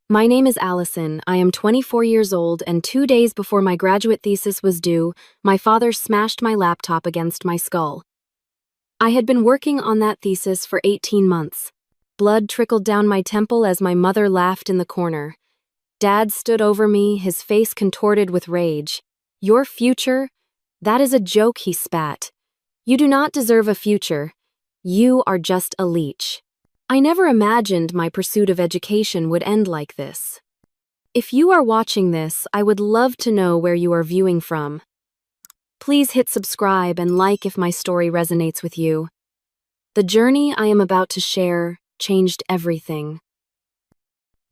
My name is Allison. I am 24 years old, and 2 days before my graduate thesis was due, my father smashed my laptop against my skull. I had been working on that thesis for 18 months. Blood trickled down my temple as my mother laughed in the corner. Dad stood over me, his face contorted with rage. "Your future? That is a joke," he spat. "You do not deserve a future. You are just a leech." I never imagined my pursuit of education would end like this. If you are watching this, I would love to know where you are viewing from. Please hit subscribe and like if my story resonates with you. The journey I am about to share changed everything.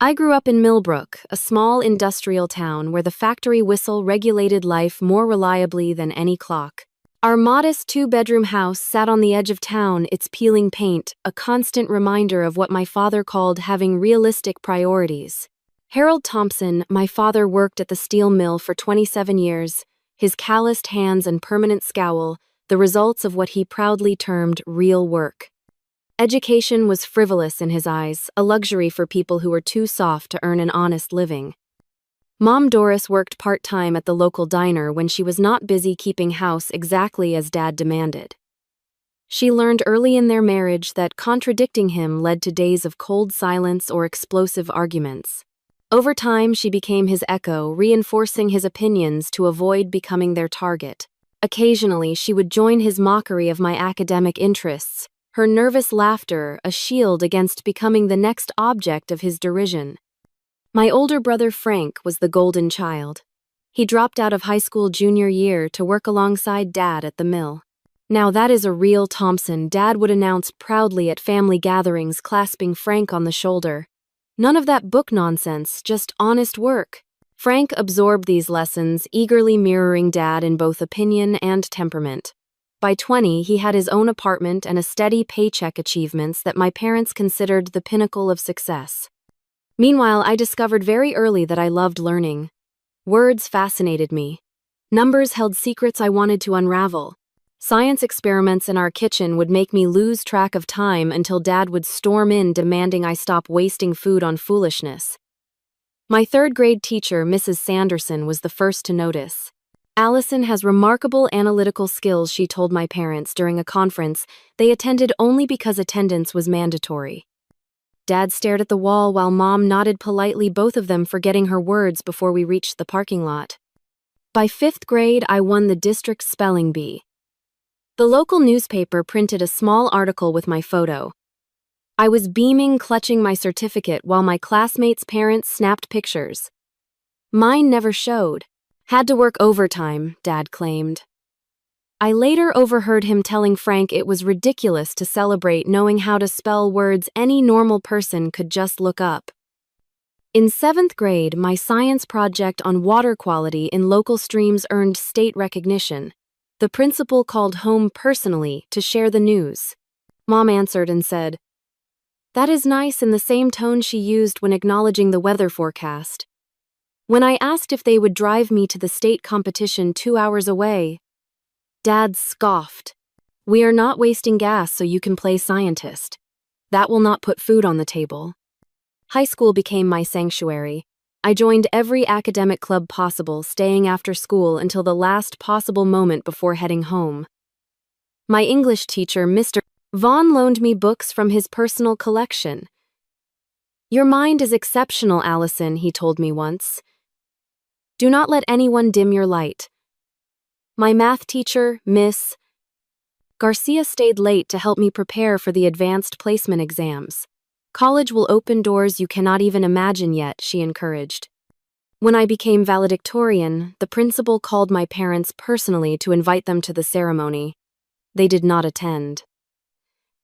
I grew up in Millbrook, a small industrial town where the factory whistle regulated life more reliably than any clock. Our modest two-bedroom house sat on the edge of town, its peeling paint, a constant reminder of what my father called having realistic priorities. Harold Thompson, my father, worked at the steel mill for 27 years, his calloused hands and permanent scowl, the results of what he proudly termed real work. Education was frivolous in his eyes, a luxury for people who were too soft to earn an honest living. Mom Doris worked part-time at the local diner when she was not busy keeping house exactly as Dad demanded. She learned early in their marriage that contradicting him led to days of cold silence or explosive arguments. Over time, she became his echo, reinforcing his opinions to avoid becoming their target. Occasionally, she would join his mockery of my academic interests, her nervous laughter a shield against becoming the next object of his derision. My older brother Frank was the golden child. He dropped out of high school junior year to work alongside Dad at the mill. "Now that is a real Thompson," Dad would announce proudly at family gatherings, clasping Frank on the shoulder. "None of that book nonsense, just honest work." Frank absorbed these lessons, eagerly mirroring Dad in both opinion and temperament. By 20, he had his own apartment and a steady paycheck, achievements that my parents considered the pinnacle of success. Meanwhile, I discovered very early that I loved learning. Words fascinated me. Numbers held secrets I wanted to unravel. Science experiments in our kitchen would make me lose track of time until Dad would storm in demanding I stop wasting food on foolishness. My third-grade teacher, Mrs. Sanderson, was the first to notice. "Allison has remarkable analytical skills," she told my parents during a conference they attended only because attendance was mandatory. Dad stared at the wall while Mom nodded politely, both of them forgetting her words before we reached the parking lot. By 5th grade, I won the district's spelling bee. The local newspaper printed a small article with my photo. I was beaming, clutching my certificate while my classmates' parents snapped pictures. Mine never showed. "Had to work overtime," Dad claimed. I later overheard him telling Frank it was ridiculous to celebrate knowing how to spell words any normal person could just look up. In 7th grade, my science project on water quality in local streams earned state recognition. The principal called home personally to share the news. Mom answered and said, "That is nice," in the same tone she used when acknowledging the weather forecast. When I asked if they would drive me to the state competition 2 hours away, Dad scoffed. "We are not wasting gas so you can play scientist. That will not put food on the table." High school became my sanctuary. I joined every academic club possible, staying after school until the last possible moment before heading home. My English teacher, Mr. Vaughn, loaned me books from his personal collection. "Your mind is exceptional, Allison," he told me once. "Do not let anyone dim your light." My math teacher, Miss Garcia, stayed late to help me prepare for the advanced placement exams. "College will open doors you cannot even imagine yet," she encouraged. When I became valedictorian, the principal called my parents personally to invite them to the ceremony. They did not attend.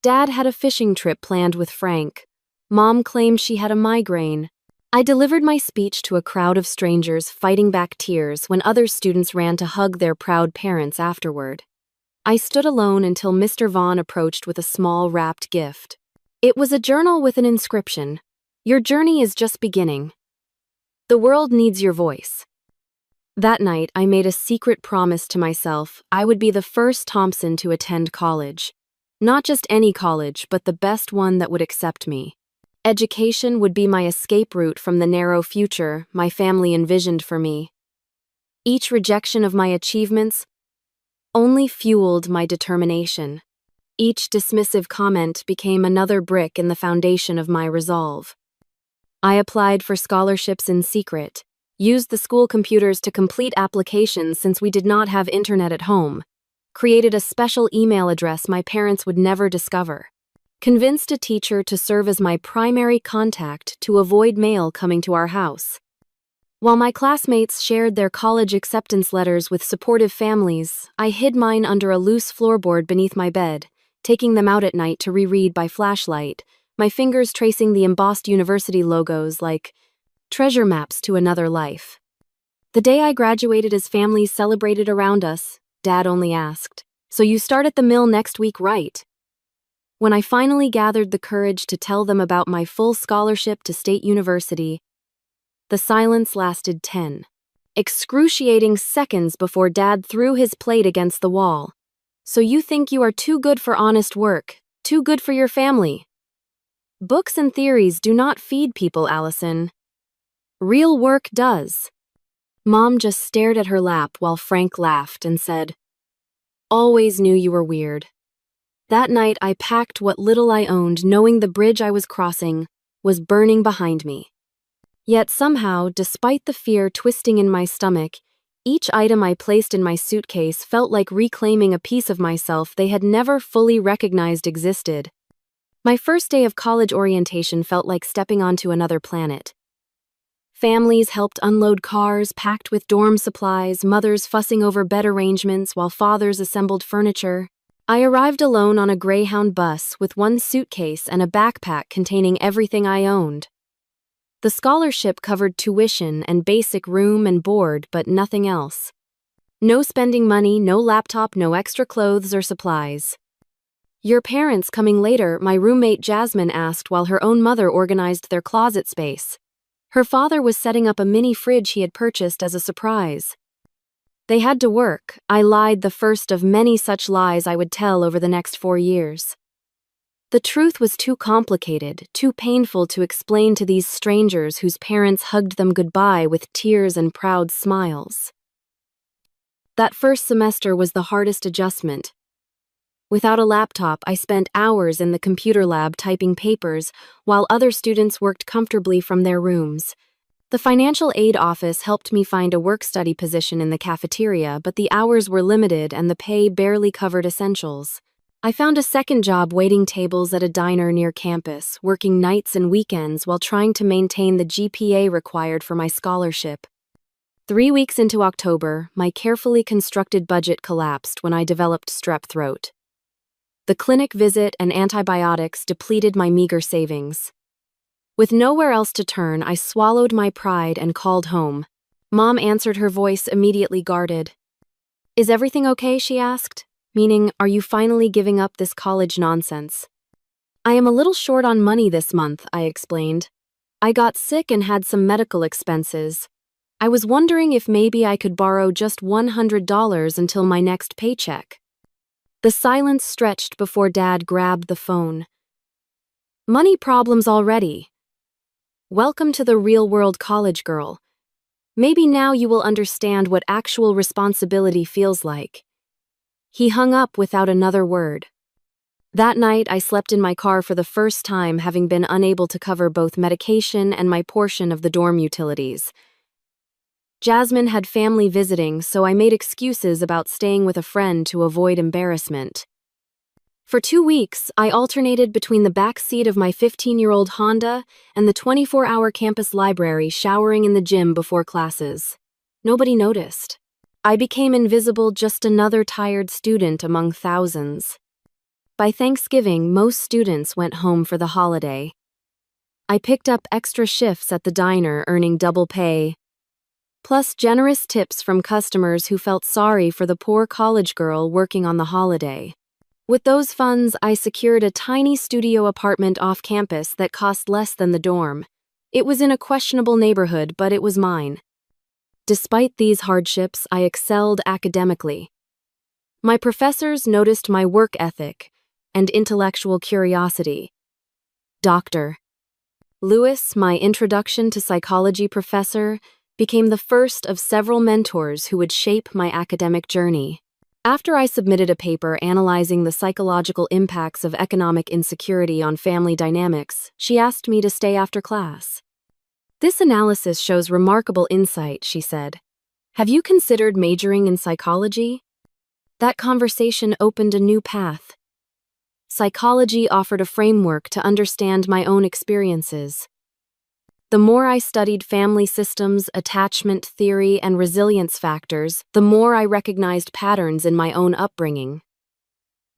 Dad had a fishing trip planned with Frank. Mom claimed she had a migraine. I delivered my speech to a crowd of strangers, fighting back tears when other students ran to hug their proud parents afterward. I stood alone until Mr. Vaughn approached with a small wrapped gift. It was a journal with an inscription, "Your journey is just beginning. The world needs your voice." That night, I made a secret promise to myself I would be the first Thompson to attend college. Not just any college, but the best one that would accept me. Education would be my escape route from the narrow future my family envisioned for me. Each rejection of my achievements only fueled my determination. Each dismissive comment became another brick in the foundation of my resolve. I applied for scholarships in secret, used the school computers to complete applications since we did not have internet at home, created a special email address my parents would never discover, convinced a teacher to serve as my primary contact to avoid mail coming to our house. While my classmates shared their college acceptance letters with supportive families, I hid mine under a loose floorboard beneath my bed, taking them out at night to reread by flashlight, my fingers tracing the embossed university logos like treasure maps to another life. The day I graduated as families celebrated around us, Dad only asked, "So you start at the mill next week, right?" When I finally gathered the courage to tell them about my full scholarship to State University, the silence lasted 10 excruciating seconds before Dad threw his plate against the wall. "So you think you are too good for honest work, too good for your family? Books and theories do not feed people, Allison. Real work does." Mom just stared at her lap while Frank laughed and said, "Always knew you were weird." That night I packed what little I owned, knowing the bridge I was crossing was burning behind me. Yet somehow, despite the fear twisting in my stomach, each item I placed in my suitcase felt like reclaiming a piece of myself they had never fully recognized existed. My first day of college orientation felt like stepping onto another planet. Families helped unload cars packed with dorm supplies, mothers fussing over bed arrangements while fathers assembled furniture. I arrived alone on a Greyhound bus with one suitcase and a backpack containing everything I owned. The scholarship covered tuition and basic room and board, but nothing else. No spending money, no laptop, no extra clothes or supplies. "Your parents coming later?" my roommate Jasmine asked while her own mother organized their closet space. Her father was setting up a mini fridge he had purchased as a surprise. "They had to work," I lied, the first of many such lies I would tell over the next 4 years. The truth was too complicated, too painful to explain to these strangers whose parents hugged them goodbye with tears and proud smiles. That first semester was the hardest adjustment. Without a laptop, I spent hours in the computer lab typing papers, while other students worked comfortably from their rooms. The financial aid office helped me find a work-study position in the cafeteria, but the hours were limited and the pay barely covered essentials. I found a second job waiting tables at a diner near campus, working nights and weekends while trying to maintain the GPA required for my scholarship. 3 weeks into October, my carefully constructed budget collapsed when I developed strep throat. The clinic visit and antibiotics depleted my meager savings. With nowhere else to turn, I swallowed my pride and called home. Mom answered, her voice immediately guarded. "Is everything okay?" she asked. Meaning, are you finally giving up this college nonsense? "I am a little short on money this month," I explained. "I got sick and had some medical expenses. I was wondering if maybe I could borrow just $100 until my next paycheck." The silence stretched before Dad grabbed the phone. "Money problems already? Welcome to the real world, college girl. Maybe now you will understand what actual responsibility feels like." He hung up without another word. That night, I slept in my car for the first time, having been unable to cover both medication and my portion of the dorm utilities. Jasmine had family visiting, so I made excuses about staying with a friend to avoid embarrassment. For 2 weeks, I alternated between the back seat of my 15-year-old Honda and the 24-hour campus library, showering in the gym before classes. Nobody noticed. I became invisible, just another tired student among thousands. By Thanksgiving, most students went home for the holiday. I picked up extra shifts at the diner, earning double pay, plus generous tips from customers who felt sorry for the poor college girl working on the holiday. With those funds, I secured a tiny studio apartment off campus that cost less than the dorm. It was in a questionable neighborhood, but it was mine. Despite these hardships, I excelled academically. My professors noticed my work ethic and intellectual curiosity. "Doctor, Lewis, my introduction to psychology professor, became the first of several mentors who would shape my academic journey. After I submitted a paper analyzing the psychological impacts of economic insecurity on family dynamics, she asked me to stay after class. "This analysis shows remarkable insight," she said. "Have you considered majoring in psychology?" That conversation opened a new path. Psychology offered a framework to understand my own experiences. The more I studied family systems, attachment theory, and resilience factors, the more I recognized patterns in my own upbringing.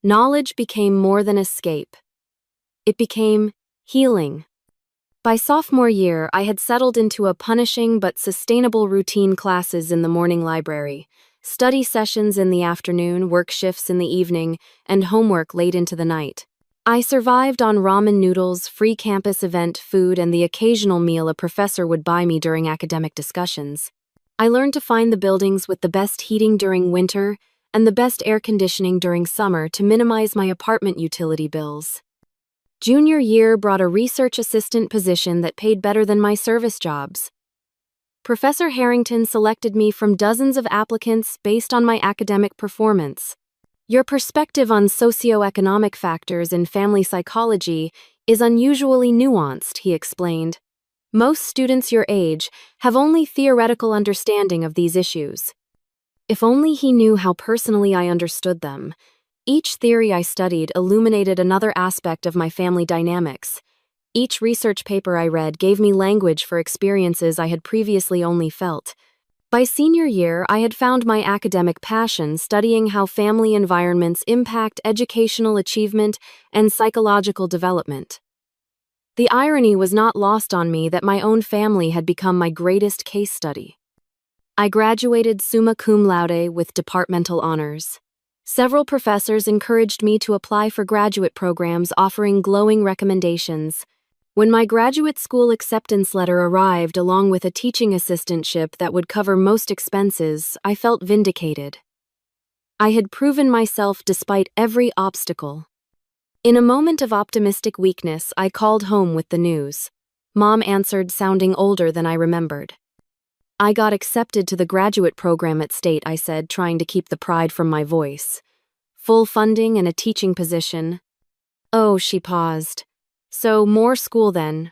Knowledge became more than escape. It became healing. By sophomore year, I had settled into a punishing but sustainable routine: classes in the morning library, study sessions in the afternoon, work shifts in the evening, and homework late into the night. I survived on ramen noodles, free campus event food, and the occasional meal a professor would buy me during academic discussions. I learned to find the buildings with the best heating during winter and the best air conditioning during summer to minimize my apartment utility bills. Junior year brought a research assistant position that paid better than my service jobs. Professor Harrington selected me from dozens of applicants based on my academic performance. "Your perspective on socioeconomic factors in family psychology is unusually nuanced," he explained. "Most students your age have only theoretical understanding of these issues." If only he knew how personally I understood them. Each theory I studied illuminated another aspect of my family dynamics. Each research paper I read gave me language for experiences I had previously only felt. By senior year, I had found my academic passion, studying how family environments impact educational achievement and psychological development. The irony was not lost on me that my own family had become my greatest case study. I graduated summa cum laude with departmental honors. Several professors encouraged me to apply for graduate programs, offering glowing recommendations. When my graduate school acceptance letter arrived along with a teaching assistantship that would cover most expenses, I felt vindicated. I had proven myself despite every obstacle. In a moment of optimistic weakness, I called home with the news. Mom answered, sounding older than I remembered. "I got accepted to the graduate program at State," I said, trying to keep the pride from my voice. "Full funding and a teaching position." "Oh," she paused. "So, more school then.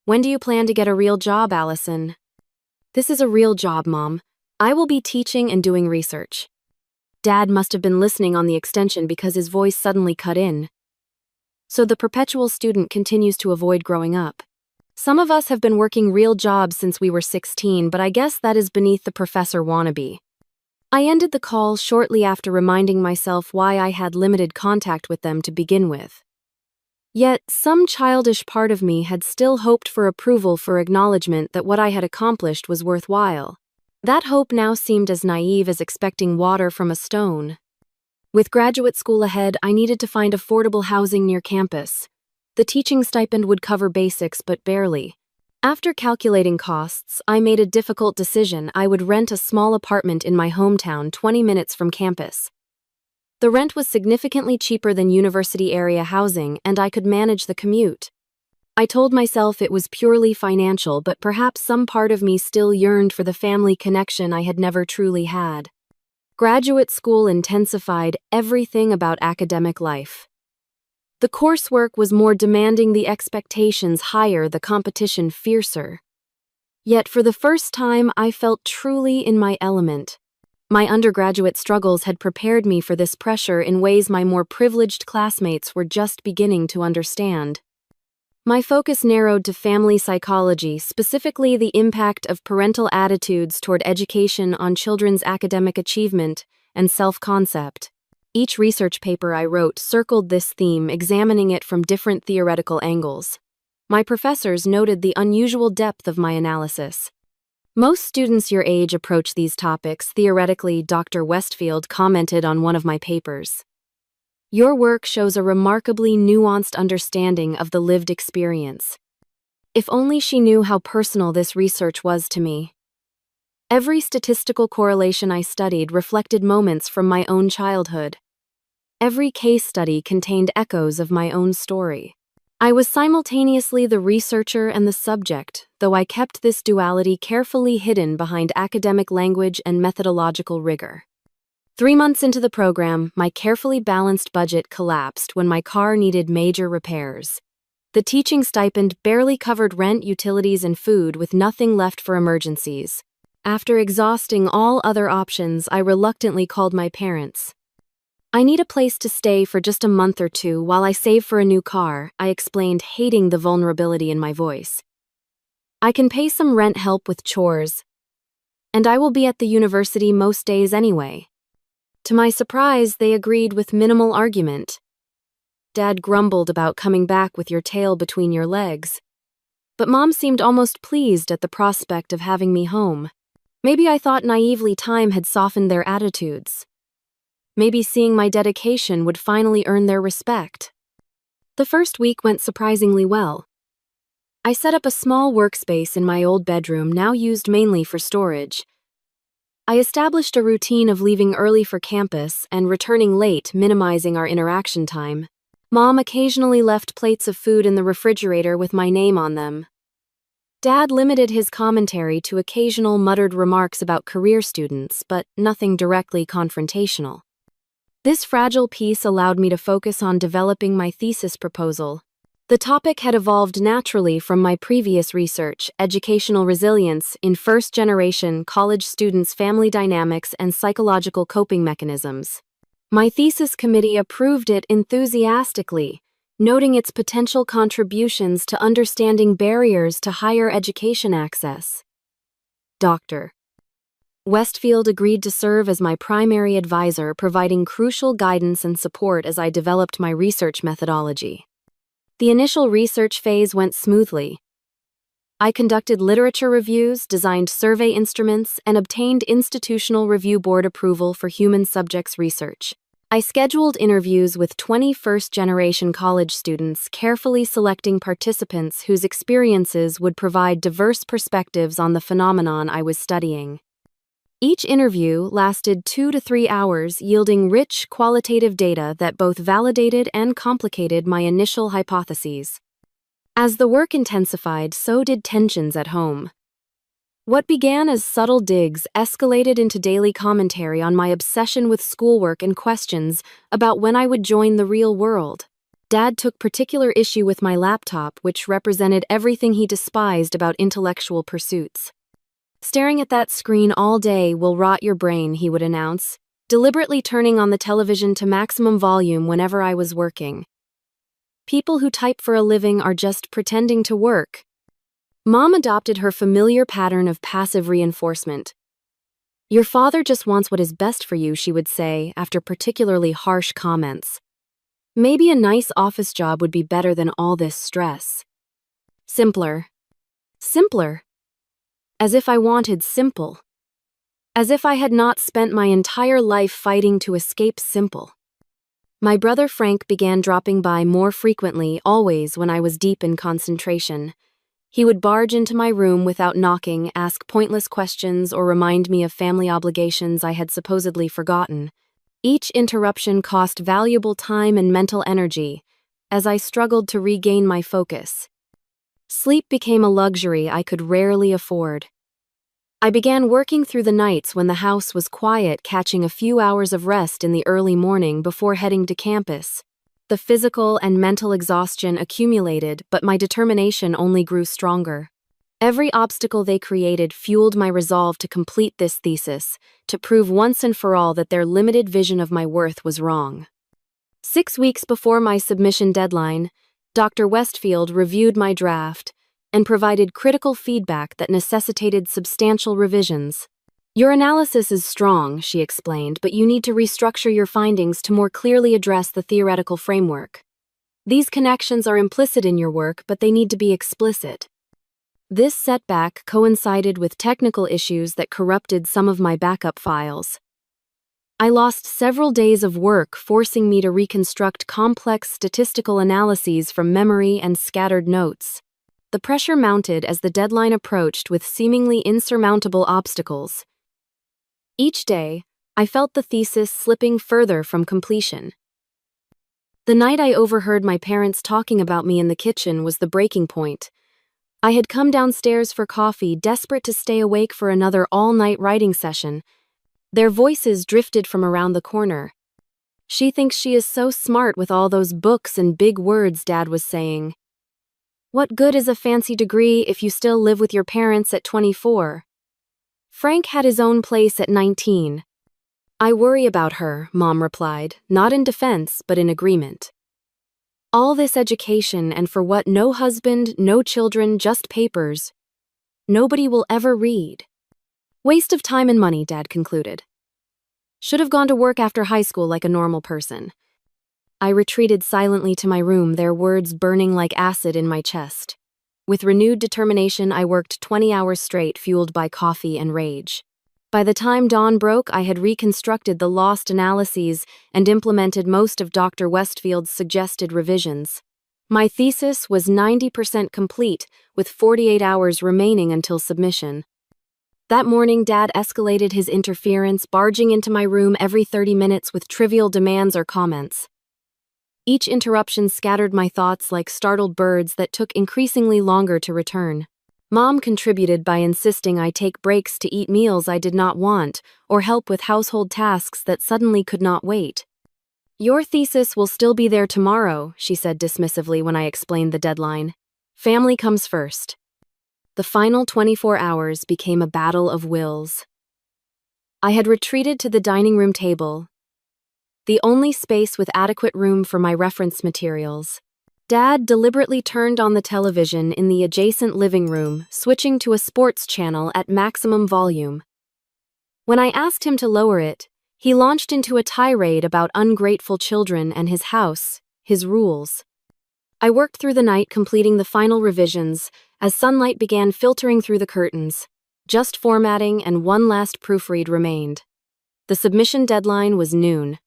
When do you plan to get a real job, Allison?" "This is a real job, Mom. I will be teaching and doing research." Dad must have been listening on the extension because his voice suddenly cut in. "So the perpetual student continues to avoid growing up. Some of us have been working real jobs since we were 16, but I guess that is beneath the professor wannabe." I ended the call shortly after reminding myself why I had limited contact with them to begin with. Yet, some childish part of me had still hoped for approval, for acknowledgement that what I had accomplished was worthwhile. That hope now seemed as naive as expecting water from a stone. With graduate school ahead, I needed to find affordable housing near campus. The teaching stipend would cover basics, but barely. After calculating costs, I made a difficult decision. I would rent a small apartment in my hometown, 20 minutes from campus. The rent was significantly cheaper than university area housing, and I could manage the commute. I told myself it was purely financial, but perhaps some part of me still yearned for the family connection I had never truly had. Graduate school intensified everything about academic life. The coursework was more demanding, the expectations higher, the competition fiercer. Yet for the first time, I felt truly in my element. My undergraduate struggles had prepared me for this pressure in ways my more privileged classmates were just beginning to understand. My focus narrowed to family psychology, specifically the impact of parental attitudes toward education on children's academic achievement and self-concept. Each research paper I wrote circled this theme, examining it from different theoretical angles. My professors noted the unusual depth of my analysis. "Most students your age approach these topics theoretically," Dr. Westfield commented on one of my papers. "Your work shows a remarkably nuanced understanding of the lived experience." If only she knew how personal this research was to me. Every statistical correlation I studied reflected moments from my own childhood. Every case study contained echoes of my own story. I was simultaneously the researcher and the subject, though I kept this duality carefully hidden behind academic language and methodological rigor. 3 months into the program, my carefully balanced budget collapsed when my car needed major repairs. The teaching stipend barely covered rent, utilities, and food, with nothing left for emergencies. After exhausting all other options, I reluctantly called my parents. "I need a place to stay for just a month or two while I save for a new car," I explained, hating the vulnerability in my voice. "I can pay some rent help with chores, and I will be at the university most days anyway." To my surprise, they agreed with minimal argument. Dad grumbled about coming back with your tail between your legs, but Mom seemed almost pleased at the prospect of having me home. Maybe I thought naively time had softened their attitudes. Maybe seeing my dedication would finally earn their respect. The first week went surprisingly well. I set up a small workspace in my old bedroom, now used mainly for storage. I established a routine of leaving early for campus and returning late, minimizing our interaction time. Mom occasionally left plates of food in the refrigerator with my name on them. Dad limited his commentary to occasional muttered remarks about career students, but nothing directly confrontational. This fragile peace allowed me to focus on developing my thesis proposal. The topic had evolved naturally from my previous research: educational resilience in first-generation college students' family dynamics and psychological coping mechanisms. My thesis committee approved it enthusiastically, noting its potential contributions to understanding barriers to higher education access. Dr. Westfield agreed to serve as my primary advisor, providing crucial guidance and support as I developed my research methodology. The initial research phase went smoothly. I conducted literature reviews, designed survey instruments, and obtained Institutional Review Board approval for human subjects research. I scheduled interviews with 20 first-generation college students, carefully selecting participants whose experiences would provide diverse perspectives on the phenomenon I was studying. Each interview lasted 2 to 3 hours, yielding rich, qualitative data that both validated and complicated my initial hypotheses. As the work intensified, so did tensions at home. What began as subtle digs escalated into daily commentary on my obsession with schoolwork and questions about when I would join the real world. Dad took particular issue with my laptop, which represented everything he despised about intellectual pursuits. "Staring at that screen all day will rot your brain," he would announce, deliberately turning on the television to maximum volume whenever I was working. "People who type for a living are just pretending to work." Mom adopted her familiar pattern of passive reinforcement. "Your father just wants what is best for you," she would say, after particularly harsh comments. Maybe a nice office job would be better than all this stress. Simpler. Simpler. As if I wanted simple. As if I had not spent my entire life fighting to escape simple. My brother Frank began dropping by more frequently, always when I was deep in concentration. He would barge into my room without knocking, ask pointless questions, or remind me of family obligations I had supposedly forgotten. Each interruption cost valuable time and mental energy, as I struggled to regain my focus. Sleep became a luxury I could rarely afford. I began working through the nights when the house was quiet, catching a few hours of rest in the early morning before heading to campus. The physical and mental exhaustion accumulated, but my determination only grew stronger. Every obstacle they created fueled my resolve to complete this thesis, to prove once and for all that their limited vision of my worth was wrong. 6 weeks before my submission deadline, Dr. Westfield reviewed my draft and provided critical feedback that necessitated substantial revisions. "Your analysis is strong," she explained, "but you need to restructure your findings to more clearly address the theoretical framework. These connections are implicit in your work, but they need to be explicit." This setback coincided with technical issues that corrupted some of my backup files. I lost several days of work, forcing me to reconstruct complex statistical analyses from memory and scattered notes. The pressure mounted as the deadline approached with seemingly insurmountable obstacles. Each day, I felt the thesis slipping further from completion. The night I overheard my parents talking about me in the kitchen was the breaking point. I had come downstairs for coffee, desperate to stay awake for another all-night writing session. Their voices drifted from around the corner. "She thinks she is so smart with all those books and big words," Dad was saying. "What good is a fancy degree if you still live with your parents at 24? Frank had his own place at 19. "I worry about her," Mom replied, not in defense, but in agreement. "All this education and for what? No husband, no children, just papers. Nobody will ever read. Waste of time and money," Dad concluded. "Should have gone to work after high school like a normal person." I retreated silently to my room, their words burning like acid in my chest. With renewed determination, I worked 20 hours straight, fueled by coffee and rage. By the time dawn broke, I had reconstructed the lost analyses and implemented most of Dr. Westfield's suggested revisions. My thesis was 90% complete, with 48 hours remaining until submission. That morning, Dad escalated his interference, barging into my room every 30 minutes with trivial demands or comments. Each interruption scattered my thoughts like startled birds that took increasingly longer to return. Mom contributed by insisting I take breaks to eat meals I did not want or help with household tasks that suddenly could not wait. "Your thesis will still be there tomorrow," she said dismissively when I explained the deadline. "Family comes first." The final 24 hours became a battle of wills. I had retreated to the dining room table, the only space with adequate room for my reference materials. Dad deliberately turned on the television in the adjacent living room, switching to a sports channel at maximum volume. When I asked him to lower it, he launched into a tirade about ungrateful children and his house, his rules. I worked through the night completing the final revisions as sunlight began filtering through the curtains. Just formatting and one last proofread remained. The submission deadline was noon.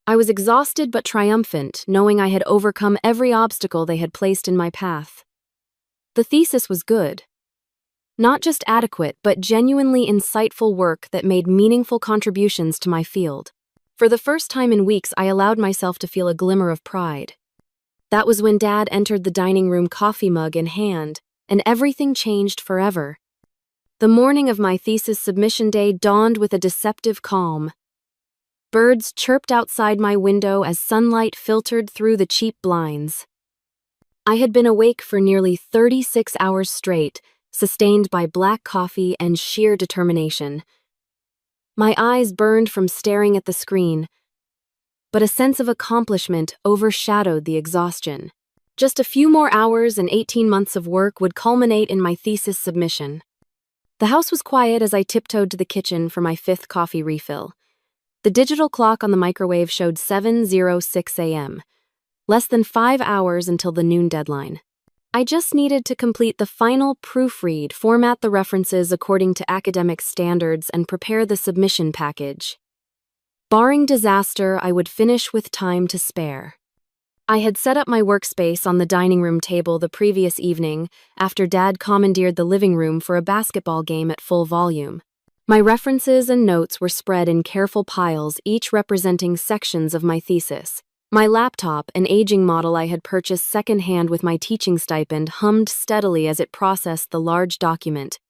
I was exhausted but triumphant, knowing I had overcome every obstacle they had placed in my path. The thesis was good. Not just adequate, but genuinely insightful work that made meaningful contributions to my field. For the first time in weeks, I allowed myself to feel a glimmer of pride. That was when Dad entered the dining room, coffee mug in hand, and everything changed forever. The morning of my thesis submission day dawned with a deceptive calm. Birds chirped outside my window as sunlight filtered through the cheap blinds. I had been awake for nearly 36 hours straight, sustained by black coffee and sheer determination. My eyes burned from staring at the screen, but a sense of accomplishment overshadowed the exhaustion. Just a few more hours and 18 months of work would culminate in my thesis submission. The house was quiet as I tiptoed to the kitchen for my 5th coffee refill. The digital clock on the microwave showed 7:06 a.m., less than 5 hours until the noon deadline. I just needed to complete the final proofread, format the references according to academic standards, and prepare the submission package. Barring disaster, I would finish with time to spare. I had set up my workspace on the dining room table the previous evening after Dad commandeered the living room for a basketball game at full volume. My references and notes were spread in careful piles, each representing sections of my thesis. My laptop, an aging model I had purchased secondhand with my teaching stipend, hummed steadily as it processed the large document.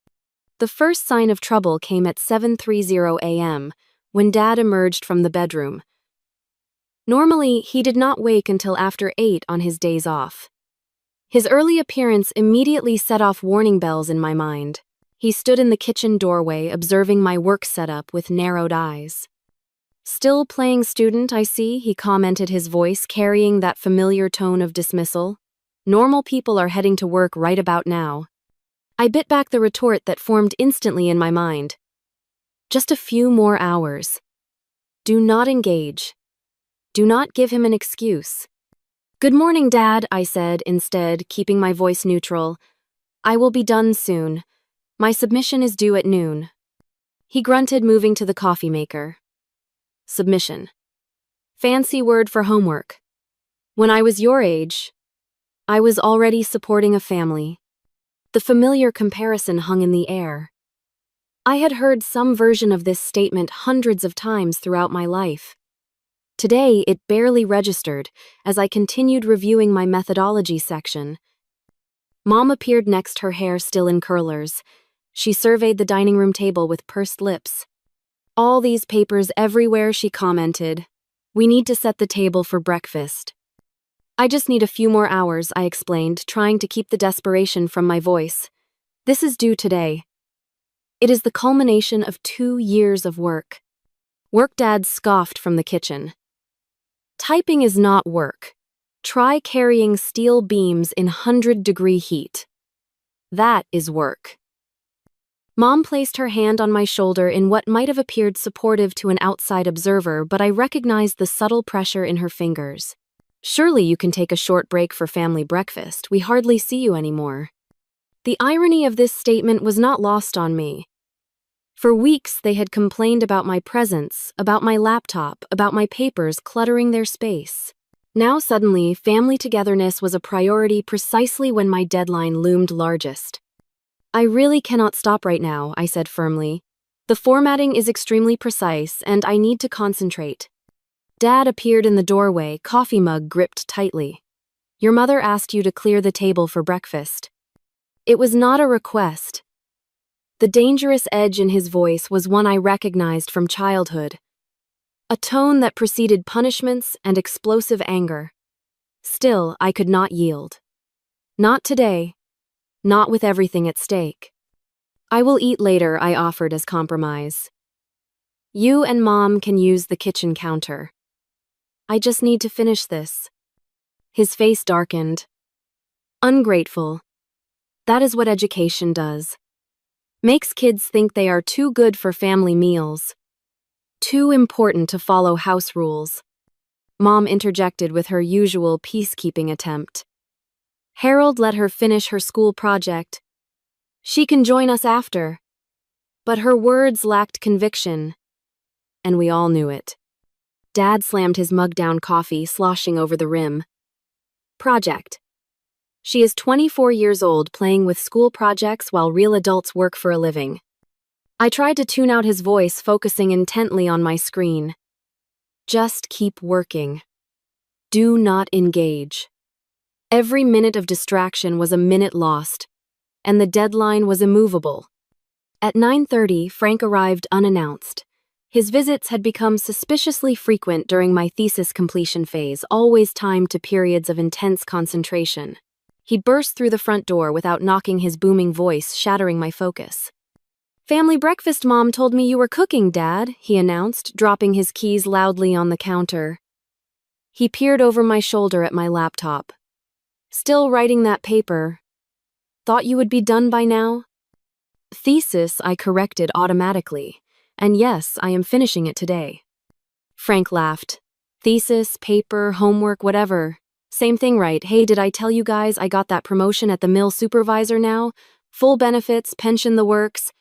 The first sign of trouble came at 7:30 a.m., when Dad emerged from the bedroom. Normally, he did not wake until after 8 on his days off. His early appearance immediately set off warning bells in my mind. He stood in the kitchen doorway, observing my work setup with narrowed eyes. "Still playing student, I see," he commented, his voice carrying that familiar tone of dismissal. "Normal people are heading to work right about now." I bit back the retort that formed instantly in my mind. Just a few more hours. Do not engage. Do not give him an excuse. "Good morning, Dad," I said instead, keeping my voice neutral. "I will be done soon. My submission is due at noon." He grunted, moving to the coffee maker. Submission. Fancy word for homework. When I was your age, I was already supporting a family. The familiar comparison hung in the air. I had heard some version of this statement hundreds of times throughout my life. Today, it barely registered as I continued reviewing my methodology section. Mom appeared next, her hair still in curlers. She surveyed the dining room table with pursed lips. "All these papers everywhere," she commented. "We need to set the table for breakfast." "I just need a few more hours," I explained, trying to keep the desperation from my voice. "This is due today." "It is the culmination of 2 years of work." Work, Dad scoffed from the kitchen. "Typing is not work. Try carrying steel beams in 100-degree heat. That is work." Mom placed her hand on my shoulder in what might have appeared supportive to an outside observer, but I recognized the subtle pressure in her fingers. "Surely you can take a short break for family breakfast. We hardly see you anymore." The irony of this statement was not lost on me. For weeks, they had complained about my presence, about my laptop, about my papers cluttering their space. Now suddenly, family togetherness was a priority precisely when my deadline loomed largest. "I really cannot stop right now," I said firmly. "The formatting is extremely precise, and I need to concentrate." Dad appeared in the doorway, coffee mug gripped tightly. "Your mother asked you to clear the table for breakfast." It was not a request. The dangerous edge in his voice was one I recognized from childhood. A tone that preceded punishments and explosive anger. Still, I could not yield. Not today. Not with everything at stake. "I will eat later," I offered as compromise. "You and Mom can use the kitchen counter. I just need to finish this." His face darkened. "Ungrateful. That is what education does. Makes kids think they are too good for family meals. Too important to follow house rules." Mom interjected with her usual peacekeeping attempt. "Harold let her finish her school project. She can join us after." But her words lacked conviction, and we all knew it. Dad slammed his mug down, coffee sloshing over the rim. "Project. She is 24 years old, playing with school projects while real adults work for a living." I tried to tune out his voice, focusing intently on my screen. "Just keep working. Do not engage." Every minute of distraction was a minute lost, and the deadline was immovable. At 9:30, Frank arrived unannounced. His visits had become suspiciously frequent during my thesis completion phase, always timed to periods of intense concentration. He burst through the front door without knocking, his booming voice shattering my focus. "Family breakfast, Mom told me you were cooking, Dad," he announced, dropping his keys loudly on the counter. He peered over my shoulder at my laptop. "Still writing that paper. Thought you would be done by now?" "Thesis," I corrected automatically. "And yes, I am finishing it today." Frank laughed. "Thesis, paper, homework, whatever. Same thing, right? Hey, did I tell you guys I got that promotion at the mill supervisor now? Full benefits, pension, the works."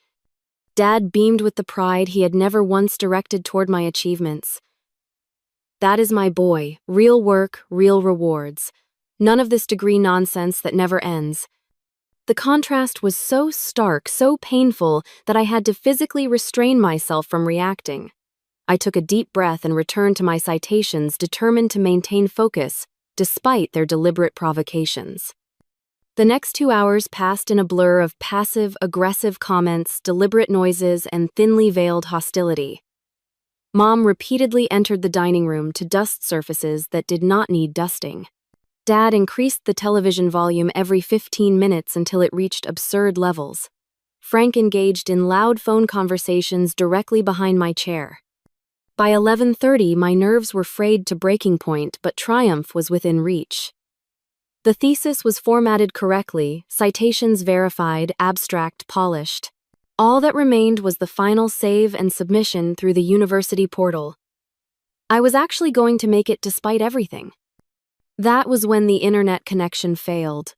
Dad beamed with the pride he had never once directed toward my achievements. "That is my boy. Real work, real rewards. None of this degree nonsense that never ends." The contrast was so stark, so painful, that I had to physically restrain myself from reacting. I took a deep breath and returned to my citations, determined to maintain focus, despite their deliberate provocations. The next 2 hours passed in a blur of passive, aggressive comments, deliberate noises, and thinly veiled hostility. Mom repeatedly entered the dining room to dust surfaces that did not need dusting. Dad increased the television volume every 15 minutes until it reached absurd levels. Frank engaged in loud phone conversations directly behind my chair. By 11:30, my nerves were frayed to breaking point, but triumph was within reach. The thesis was formatted correctly, citations verified, abstract polished. All that remained was the final save and submission through the university portal. I was actually going to make it despite everything. That was when the internet connection failed.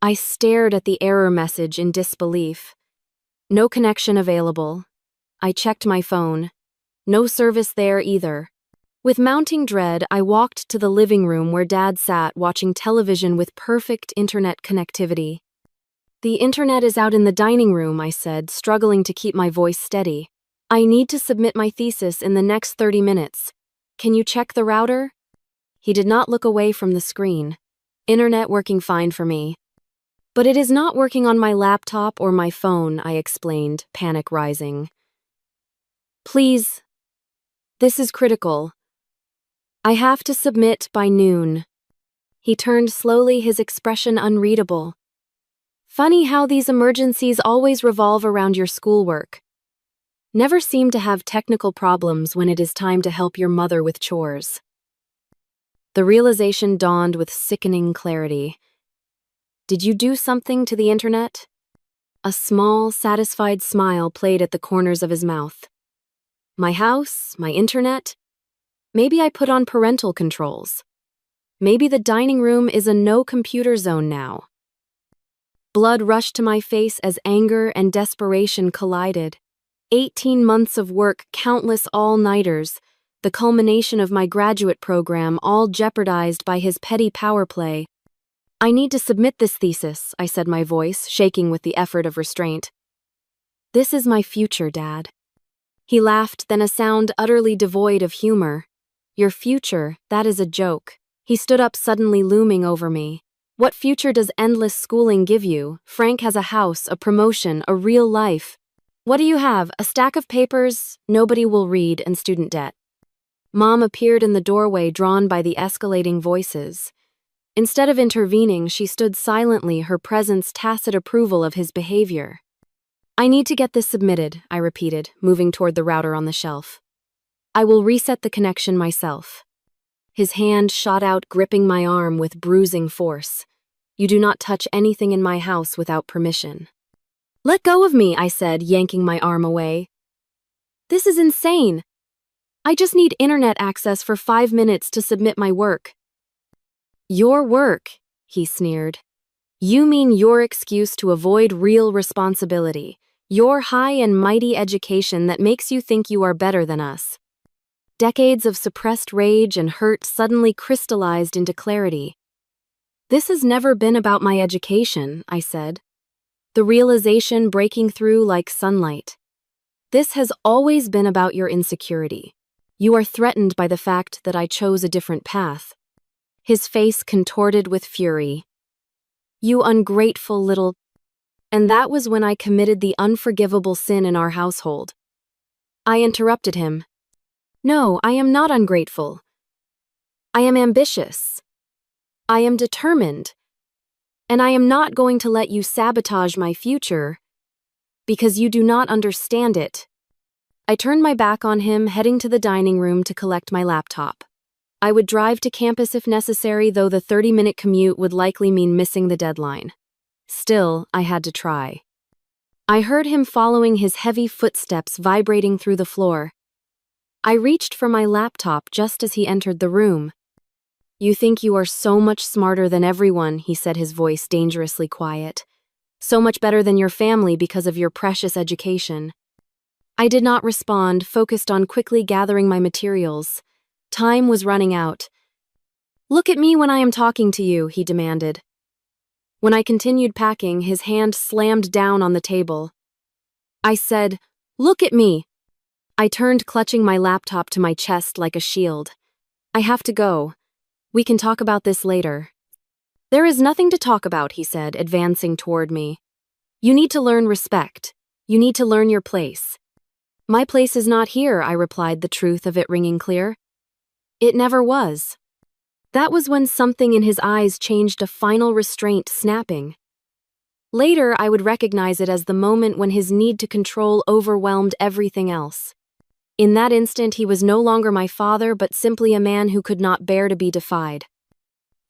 I stared at the error message in disbelief. No connection available. I checked my phone. No service there either. With mounting dread, I walked to the living room where Dad sat watching television with perfect internet connectivity. "The internet is out in the dining room," I said, struggling to keep my voice steady. "I need to submit my thesis in the next 30 minutes. can you check the router? He did not look away from the screen. Internet working fine for me. But it is not working on my laptop or my phone, I explained, panic rising. Please. This is critical. I have to submit by noon. He turned slowly, his expression unreadable. Funny how these emergencies always revolve around your schoolwork. Never seem to have technical problems when it is time to help your mother with chores. The realization dawned with sickening clarity. Did you do something to the internet? A small, satisfied smile played at the corners of his mouth. My house, my internet? Maybe I put on parental controls. Maybe the dining room is a no-computer zone now. Blood rushed to my face as anger and desperation collided. 18 months of work, countless all-nighters, the culmination of my graduate program, all jeopardized by his petty power play. I need to submit this thesis, I said, my voice shaking with the effort of restraint. This is my future, Dad. He laughed, then a sound utterly devoid of humor. Your future, that is a joke. He stood up, suddenly looming over me. What future does endless schooling give you? Frank has a house, a promotion, a real life. What do you have? A stack of papers nobody will read and student debt. Mom appeared in the doorway, drawn by the escalating voices. Instead of intervening, she stood silently, her presence tacit approval of his behavior. I need to get this submitted, I repeated, moving toward the router on the shelf. I will reset the connection myself. His hand shot out, gripping my arm with bruising force. You do not touch anything in my house without permission. Let go of me, I said, yanking my arm away. This is insane. I just need internet access for 5 minutes to submit my work. Your work, he sneered. You mean your excuse to avoid real responsibility, your high and mighty education that makes you think you are better than us. Decades of suppressed rage and hurt suddenly crystallized into clarity. This has never been about my education, I said. The realization breaking through like sunlight. This has always been about your insecurity. You are threatened by the fact that I chose a different path. His face contorted with fury. You ungrateful little... And that was when I committed the unforgivable sin in our household. I interrupted him. No, I am not ungrateful. I am ambitious. I am determined. And I am not going to let you sabotage my future because you do not understand it. I turned my back on him, heading to the dining room to collect my laptop. I would drive to campus if necessary, though the 30-minute commute would likely mean missing the deadline. Still, I had to try. I heard him following, his heavy footsteps vibrating through the floor. I reached for my laptop just as he entered the room. You think you are so much smarter than everyone, he said, his voice dangerously quiet. So much better than your family because of your precious education. I did not respond, focused on quickly gathering my materials. Time was running out. Look at me when I am talking to you, he demanded. When I continued packing, his hand slammed down on the table. I said, "Look at me." I turned, clutching my laptop to my chest like a shield. I have to go. We can talk about this later. There is nothing to talk about, he said, advancing toward me. You need to learn respect. You need to learn your place. My place is not here, I replied, the truth of it ringing clear. It never was. That was when something in his eyes changed, a final restraint snapping. Later, I would recognize it as the moment when his need to control overwhelmed everything else. In that instant, he was no longer my father, but simply a man who could not bear to be defied.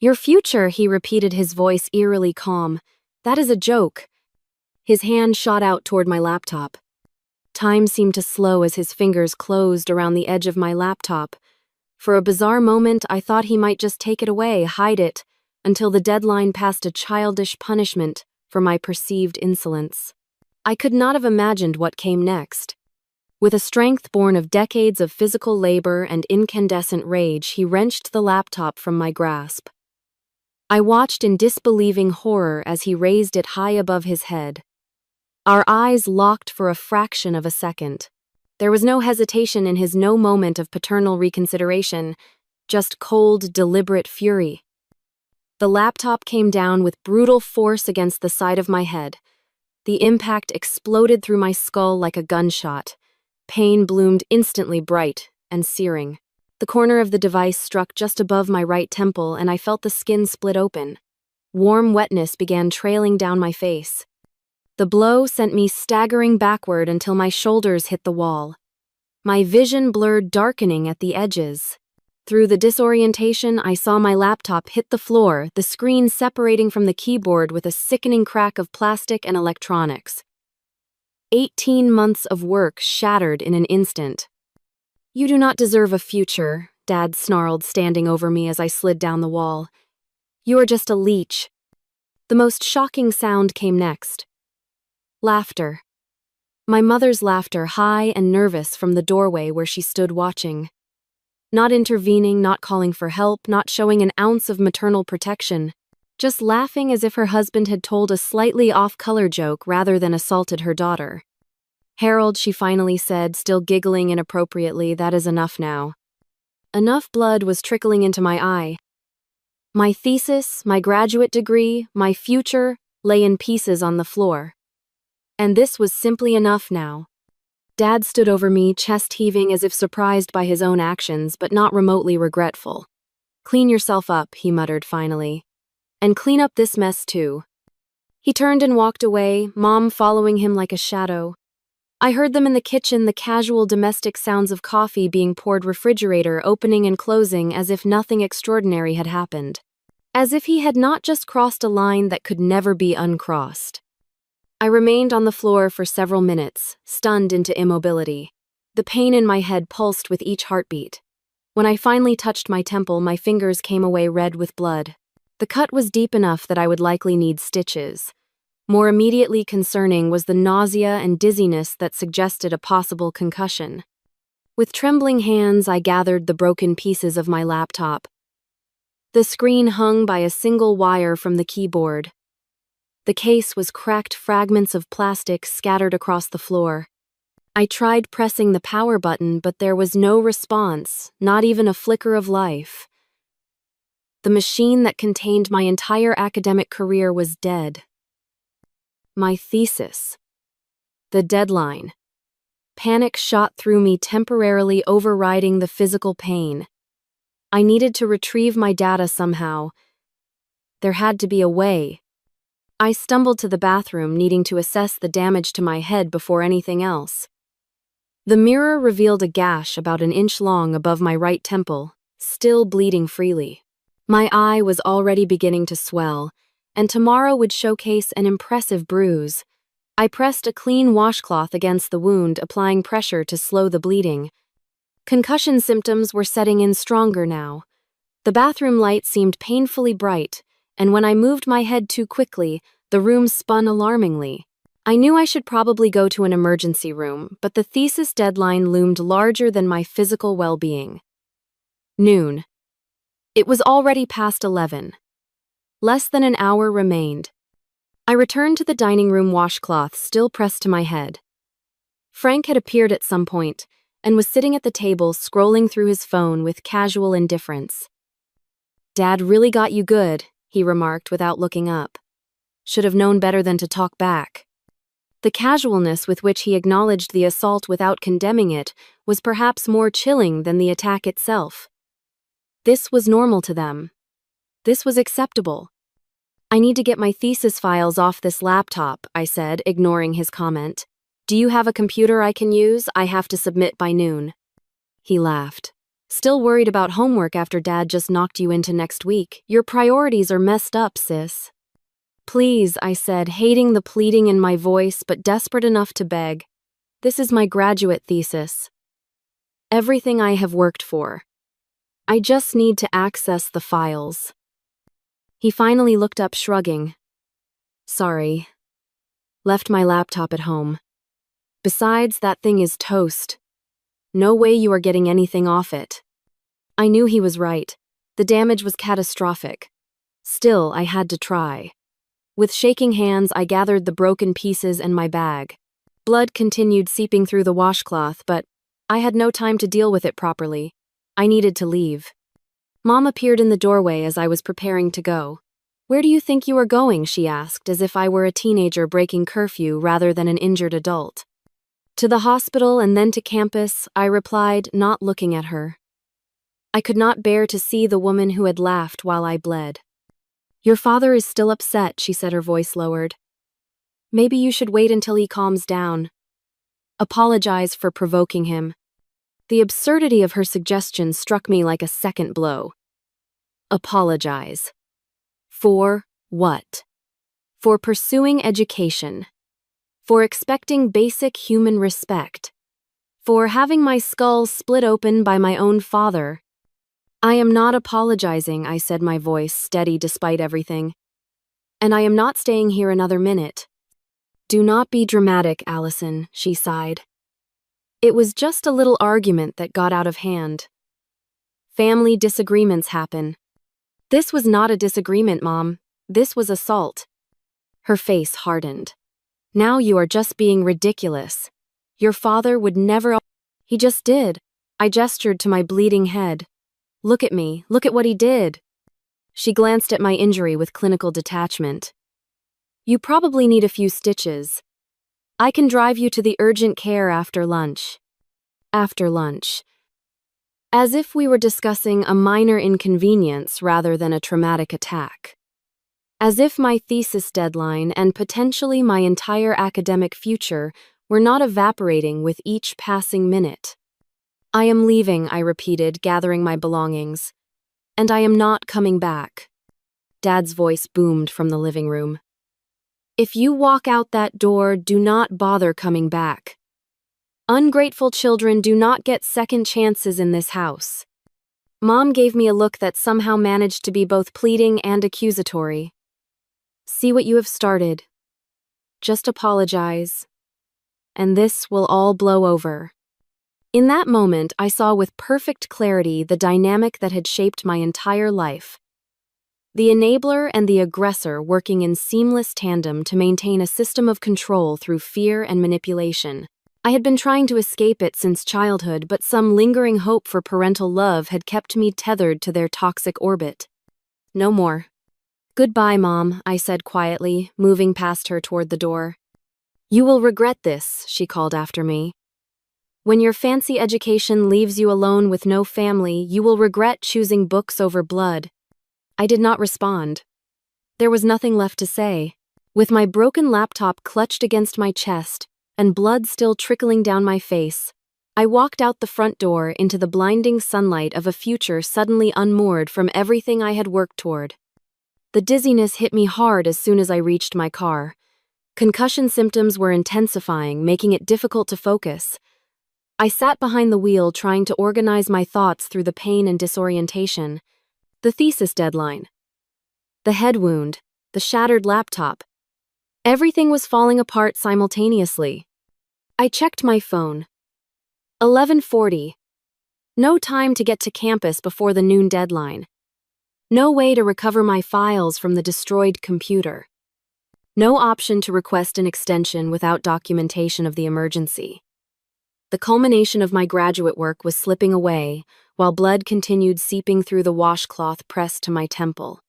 Your future, he repeated, his voice eerily calm. That is a joke. His hand shot out toward my laptop. Time seemed to slow as his fingers closed around the edge of my laptop. For a bizarre moment, I thought he might just take it away, hide it, until the deadline passed, a childish punishment for my perceived insolence. I could not have imagined what came next. With a strength born of decades of physical labor and incandescent rage, he wrenched the laptop from my grasp. I watched in disbelieving horror as he raised it high above his head. Our eyes locked for a fraction of a second. There was no hesitation in his, no moment of paternal reconsideration, just cold, deliberate fury. The laptop came down with brutal force against the side of my head. The impact exploded through my skull like a gunshot. Pain bloomed instantly bright and searing. The corner of the device struck just above my right temple, and I felt the skin split open. Warm wetness began trailing down my face. The blow sent me staggering backward until my shoulders hit the wall. My vision blurred, darkening at the edges. Through the disorientation, I saw my laptop hit the floor, the screen separating from the keyboard with a sickening crack of plastic and electronics. 18 months of work shattered in an instant. "You do not deserve a future," Dad snarled, standing over me as I slid down the wall. "You are just a leech." The most shocking sound came next. Laughter. My mother's laughter, high and nervous from the doorway where she stood watching. Not intervening, not calling for help, not showing an ounce of maternal protection. Just laughing as if her husband had told a slightly off-color joke rather than assaulted her daughter. "Harold," she finally said, still giggling inappropriately, "that is enough now." Enough blood was trickling into my eye. My thesis, my graduate degree, my future lay in pieces on the floor. And this was simply enough now. Dad stood over me, chest heaving as if surprised by his own actions, but not remotely regretful. "Clean yourself up," he muttered finally. "And clean up this mess too." He turned and walked away, Mom following him like a shadow. I heard them in the kitchen, the casual domestic sounds of coffee being poured, refrigerator opening and closing as if nothing extraordinary had happened. As if he had not just crossed a line that could never be uncrossed. I remained on the floor for several minutes, stunned into immobility. The pain in my head pulsed with each heartbeat. When I finally touched my temple, my fingers came away red with blood. The cut was deep enough that I would likely need stitches. More immediately concerning was the nausea and dizziness that suggested a possible concussion. With trembling hands, I gathered the broken pieces of my laptop. The screen hung by a single wire from the keyboard. The case was cracked, fragments of plastic scattered across the floor. I tried pressing the power button, but there was no response, not even a flicker of life. The machine that contained my entire academic career was dead. My thesis. The deadline. Panic shot through me, temporarily overriding the physical pain. I needed to retrieve my data somehow. There had to be a way. I stumbled to the bathroom, needing to assess the damage to my head before anything else. The mirror revealed a gash about an inch long above my right temple, still bleeding freely. My eye was already beginning to swell, and tomorrow would showcase an impressive bruise. I pressed a clean washcloth against the wound, applying pressure to slow the bleeding. Concussion symptoms were setting in stronger now. The bathroom light seemed painfully bright, and when I moved my head too quickly, the room spun alarmingly. I knew I should probably go to an emergency room, but the thesis deadline loomed larger than my physical well-being. Noon. It was already past 11. Less than an hour remained. I returned to the dining room, washcloth still pressed to my head. Frank had appeared at some point and was sitting at the table scrolling through his phone with casual indifference. "Dad really got you good," he remarked without looking up. "Should have known better than to talk back." The casualness with which he acknowledged the assault without condemning it was perhaps more chilling than the attack itself. This was normal to them. This was acceptable. "I need to get my thesis files off this laptop," I said, ignoring his comment. "Do you have a computer I can use? I have to submit by noon." He laughed. "Still worried about homework after Dad just knocked you into next week? Your priorities are messed up, sis." "Please," I said, hating the pleading in my voice but desperate enough to beg. "This is my graduate thesis. Everything I have worked for. I just need to access the files." He finally looked up, shrugging. "Sorry. Left my laptop at home. Besides, that thing is toast. No way you are getting anything off it." I knew he was right. The damage was catastrophic. Still, I had to try. With shaking hands, I gathered the broken pieces and my bag. Blood continued seeping through the washcloth, but I had no time to deal with it properly. I needed to leave. Mom appeared in the doorway as I was preparing to go. "Where do you think you are going?" she asked, as if I were a teenager breaking curfew rather than an injured adult. "To the hospital and then to campus," I replied, not looking at her. I could not bear to see the woman who had laughed while I bled. "Your father is still upset," she said, her voice lowered. "Maybe you should wait until he calms down. Apologize for provoking him." The absurdity of her suggestion struck me like a second blow. Apologize. For what? For pursuing education. For expecting basic human respect. For having my skull split open by my own father. "I am not apologizing," I said, my voice steady despite everything. "And I am not staying here another minute." "Do not be dramatic, Allison," she sighed. "It was just a little argument that got out of hand. Family disagreements happen." "This was not a disagreement, Mom. This was assault." Her face hardened. "Now you are just being ridiculous. Your father would never—" "He just did." I gestured to my bleeding head. "Look at me. Look at what he did." She glanced at my injury with clinical detachment. "You probably need a few stitches. I can drive you to the urgent care after lunch." After lunch. As if we were discussing a minor inconvenience rather than a traumatic attack. As if my thesis deadline and potentially my entire academic future were not evaporating with each passing minute. "I am leaving," I repeated, gathering my belongings. "And I am not coming back." Dad's voice boomed from the living room. "If you walk out that door, do not bother coming back. Ungrateful children do not get second chances in this house." Mom gave me a look that somehow managed to be both pleading and accusatory. "See what you have started. Just apologize. And this will all blow over." In that moment, I saw with perfect clarity the dynamic that had shaped my entire life. The enabler and the aggressor working in seamless tandem to maintain a system of control through fear and manipulation. I had been trying to escape it since childhood, but some lingering hope for parental love had kept me tethered to their toxic orbit. "No more." "Goodbye, Mom," I said quietly, moving past her toward the door. "You will regret this," she called after me. "When your fancy education leaves you alone with no family, you will regret choosing books over blood." I did not respond. There was nothing left to say. With my broken laptop clutched against my chest, and blood still trickling down my face, I walked out the front door into the blinding sunlight of a future suddenly unmoored from everything I had worked toward. The dizziness hit me hard as soon as I reached my car. Concussion symptoms were intensifying, making it difficult to focus. I sat behind the wheel trying to organize my thoughts through the pain and disorientation. The thesis deadline. The head wound. The shattered laptop. Everything was falling apart simultaneously. I checked my phone. 11:40. No time to get to campus before the noon deadline. No way to recover my files from the destroyed computer. No option to request an extension without documentation of the emergency. The culmination of my graduate work was slipping away, while blood continued seeping through the washcloth pressed to my temple.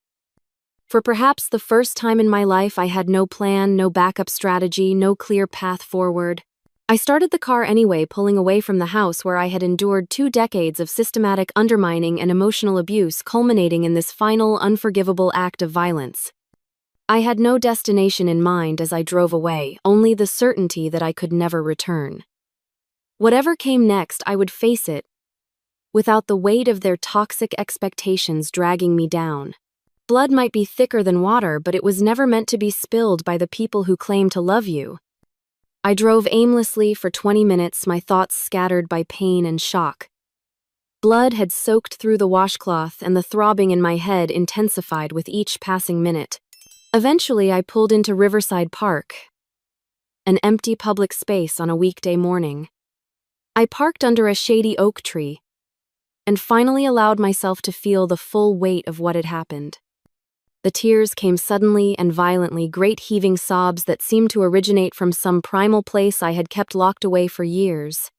For perhaps the first time in my life, I had no plan, no backup strategy, no clear path forward. I started the car anyway, pulling away from the house where I had endured 2 decades of systematic undermining and emotional abuse, culminating in this final, unforgivable act of violence. I had no destination in mind as I drove away, only the certainty that I could never return. Whatever came next, I would face it, without the weight of their toxic expectations dragging me down. Blood might be thicker than water, but it was never meant to be spilled by the people who claim to love you. I drove aimlessly for 20 minutes, my thoughts scattered by pain and shock. Blood had soaked through the washcloth, and the throbbing in my head intensified with each passing minute. Eventually, I pulled into Riverside Park, an empty public space on a weekday morning. I parked under a shady oak tree, and finally allowed myself to feel the full weight of what had happened. The tears came suddenly and violently, great heaving sobs that seemed to originate from some primal place I had kept locked away for years.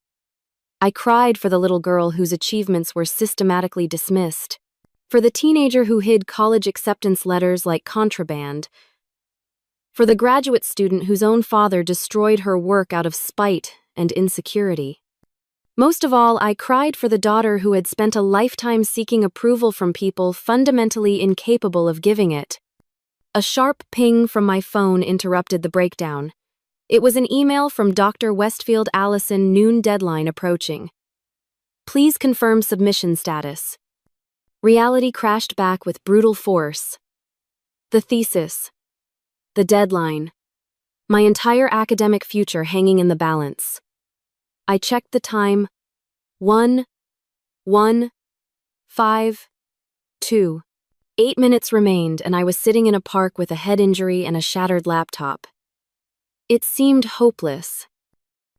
I cried for the little girl whose achievements were systematically dismissed, for the teenager who hid college acceptance letters like contraband, for the graduate student whose own father destroyed her work out of spite and insecurity. Most of all, I cried for the daughter who had spent a lifetime seeking approval from people fundamentally incapable of giving it. A sharp ping from my phone interrupted the breakdown. It was an email from Dr. Westfield. Allison, noon deadline approaching. Please confirm submission status. Reality crashed back with brutal force. The thesis. The deadline. My entire academic future hanging in the balance. I checked the time. 1:1:5:2. 8 minutes remained, and I was sitting in a park with a head injury and a shattered laptop. It seemed hopeless.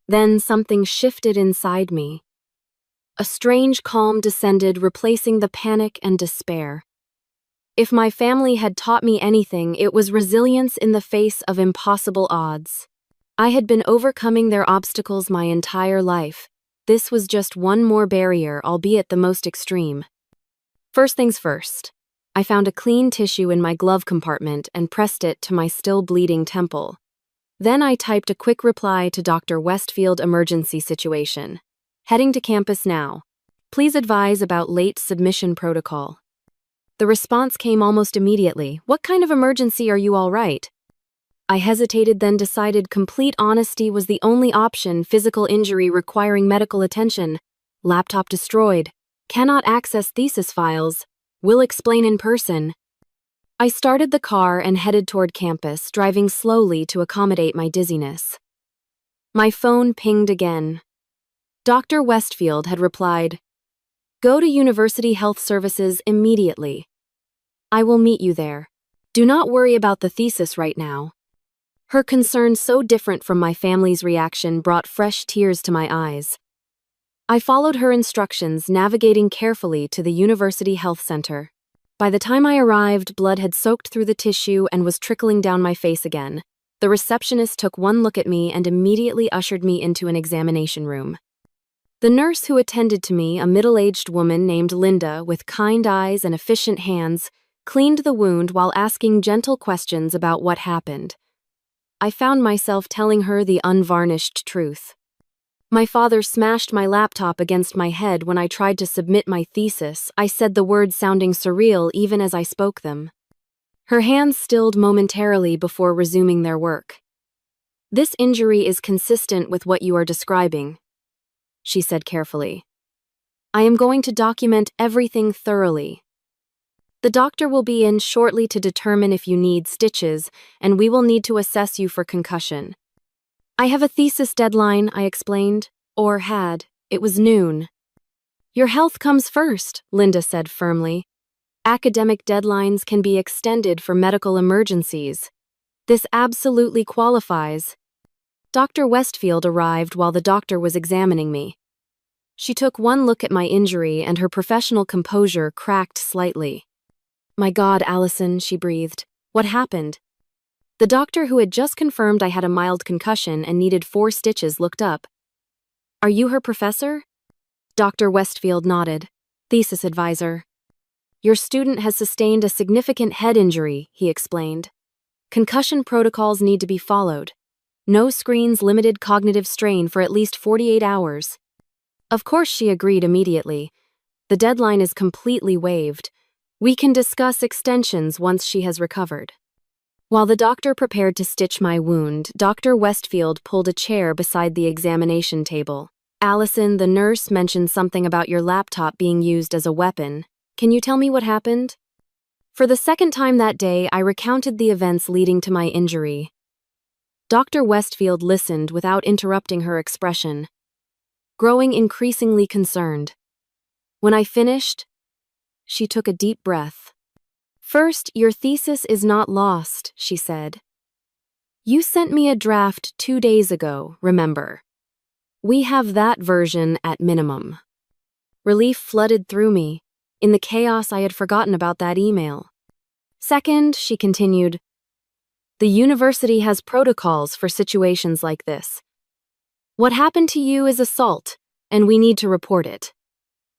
Then something shifted inside me. A strange calm descended, replacing the panic and despair. If my family had taught me anything, it was resilience in the face of impossible odds. I had been overcoming their obstacles my entire life. This was just one more barrier, albeit the most extreme. First things first. I found a clean tissue in my glove compartment and pressed it to my still bleeding temple. Then I typed a quick reply to Dr. Westfield. Emergency situation. Heading to campus now. Please advise about late submission protocol. The response came almost immediately. What kind of emergency? Are you all right? I hesitated, then decided complete honesty was the only option. Physical injury requiring medical attention. Laptop destroyed. Cannot access thesis files. Will explain in person. I started the car and headed toward campus, driving slowly to accommodate my dizziness. My phone pinged again. Dr. Westfield had replied, "Go to University Health Services immediately. I will meet you there. Do not worry about the thesis right now." Her concern, so different from my family's reaction, brought fresh tears to my eyes. I followed her instructions, navigating carefully to the University Health Center. By the time I arrived, blood had soaked through the tissue and was trickling down my face again. The receptionist took one look at me and immediately ushered me into an examination room. The nurse who attended to me, a middle-aged woman named Linda with kind eyes and efficient hands, cleaned the wound while asking gentle questions about what happened. I found myself telling her the unvarnished truth. My father smashed my laptop against my head when I tried to submit my thesis. I said the words sounding surreal even as I spoke them. Her hands stilled momentarily before resuming their work. "This injury is consistent with what you are describing," she said carefully. "I am going to document everything thoroughly. The doctor will be in shortly to determine if you need stitches, and we will need to assess you for concussion." "I have a thesis deadline," I explained. Or had. It was noon. "Your health comes first," Linda said firmly. "Academic deadlines can be extended for medical emergencies. This absolutely qualifies." Dr. Westfield arrived while the doctor was examining me. She took one look at my injury and her professional composure cracked slightly. "My God, Allison," she breathed. "What happened?" The doctor, who had just confirmed I had a mild concussion and needed 4 stitches, looked up. "Are you her professor?" Dr. Westfield nodded. "Thesis advisor." "Your student has sustained a significant head injury," he explained. "Concussion protocols need to be followed. No screens, limited cognitive strain for at least 48 hours. Of course, she agreed immediately. "The deadline is completely waived. We can discuss extensions once she has recovered." While the doctor prepared to stitch my wound, Dr. Westfield pulled a chair beside the examination table. "Allison, the nurse mentioned something about your laptop being used as a weapon. Can you tell me what happened?" For the second time that day, I recounted the events leading to my injury. Dr. Westfield listened without interrupting her expression, growing increasingly concerned. When I finished, she took a deep breath. "First, your thesis is not lost," she said. "You sent me a draft 2 days ago, remember? We have that version at minimum." Relief flooded through me. In the chaos, I had forgotten about that email. "Second," she continued, "the university has protocols for situations like this. What happened to you is assault, and we need to report it.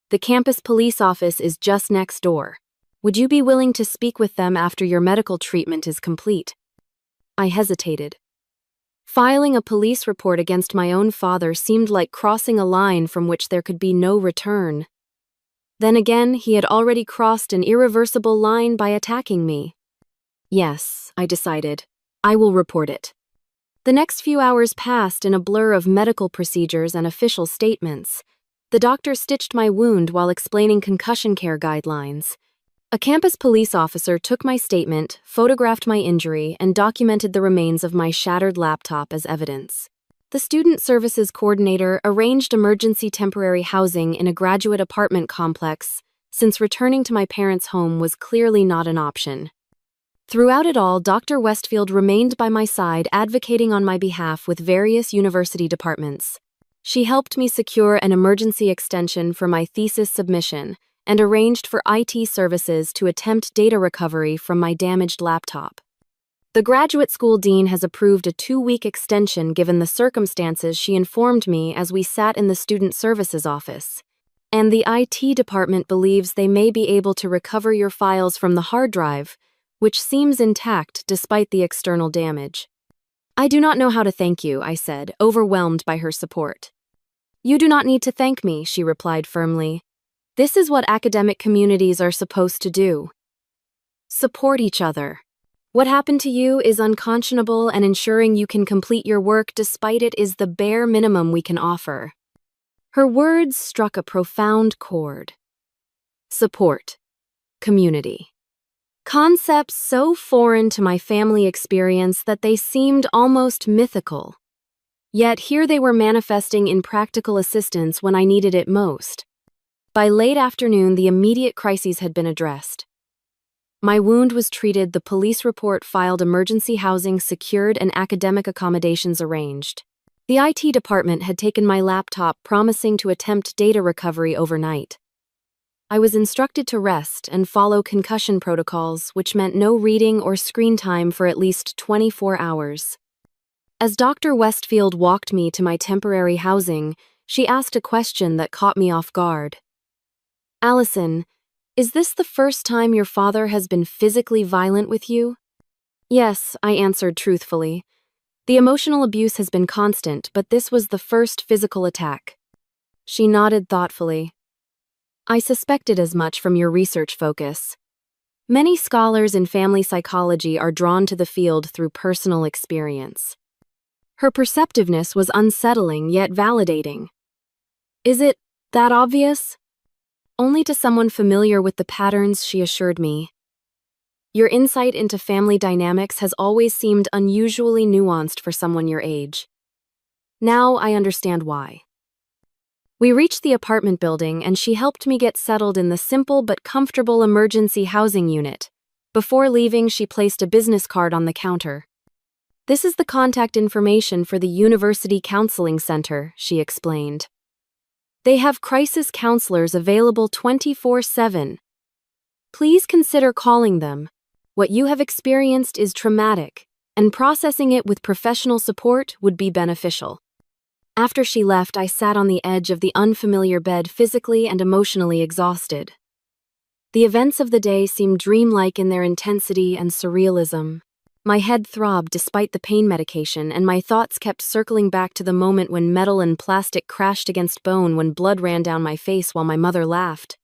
The campus police office is just next door. Would you be willing to speak with them after your medical treatment is complete?" I hesitated. Filing a police report against my own father seemed like crossing a line from which there could be no return. Then again, he had already crossed an irreversible line by attacking me. Yes, I decided. I will report it. The next few hours passed in a blur of medical procedures and official statements. The doctor stitched my wound while explaining concussion care guidelines. A campus police officer took my statement, photographed my injury, and documented the remains of my shattered laptop as evidence. The student services coordinator arranged emergency temporary housing in a graduate apartment complex, since returning to my parents' home was clearly not an option. Throughout it all, Dr. Westfield remained by my side, advocating on my behalf with various university departments. She helped me secure an emergency extension for my thesis submission and arranged for IT services to attempt data recovery from my damaged laptop. The graduate school dean has approved a 2-week extension given the circumstances, she informed me as we sat in the student services office. And the IT department believes they may be able to recover your files from the hard drive, which seems intact despite the external damage. "I do not know how to thank you," I said, overwhelmed by her support. "You do not need to thank me," she replied firmly. "This is what academic communities are supposed to do. Support each other. What happened to you is unconscionable, and ensuring you can complete your work despite it is the bare minimum we can offer." Her words struck a profound chord. Support. Community. Concepts so foreign to my family experience that they seemed almost mythical. Yet here they were manifesting in practical assistance when I needed it most. By late afternoon, the immediate crises had been addressed. My wound was treated, the police report filed, emergency housing secured, and academic accommodations arranged. The IT department had taken my laptop, promising to attempt data recovery overnight. I was instructed to rest and follow concussion protocols, which meant no reading or screen time for at least 24 hours. As Dr. Westfield walked me to my temporary housing, she asked a question that caught me off guard. "Allison, is this the first time your father has been physically violent with you?" "Yes," I answered truthfully. "The emotional abuse has been constant, but this was the first physical attack." She nodded thoughtfully. "I suspected as much from your research focus. Many scholars in family psychology are drawn to the field through personal experience." Her perceptiveness was unsettling yet validating. "Is it that obvious?" "Only to someone familiar with the patterns," she assured me. "Your insight into family dynamics has always seemed unusually nuanced for someone your age. Now I understand why." We reached the apartment building, and she helped me get settled in the simple but comfortable emergency housing unit. Before leaving, she placed a business card on the counter. "This is the contact information for the University Counseling Center," she explained. "They have crisis counselors available 24/7. Please consider calling them. What you have experienced is traumatic, and processing it with professional support would be beneficial." After she left, I sat on the edge of the unfamiliar bed, physically and emotionally exhausted. The events of the day seemed dreamlike in their intensity and surrealism. My head throbbed despite the pain medication, and my thoughts kept circling back to the moment when metal and plastic crashed against bone, when blood ran down my face while my mother laughed.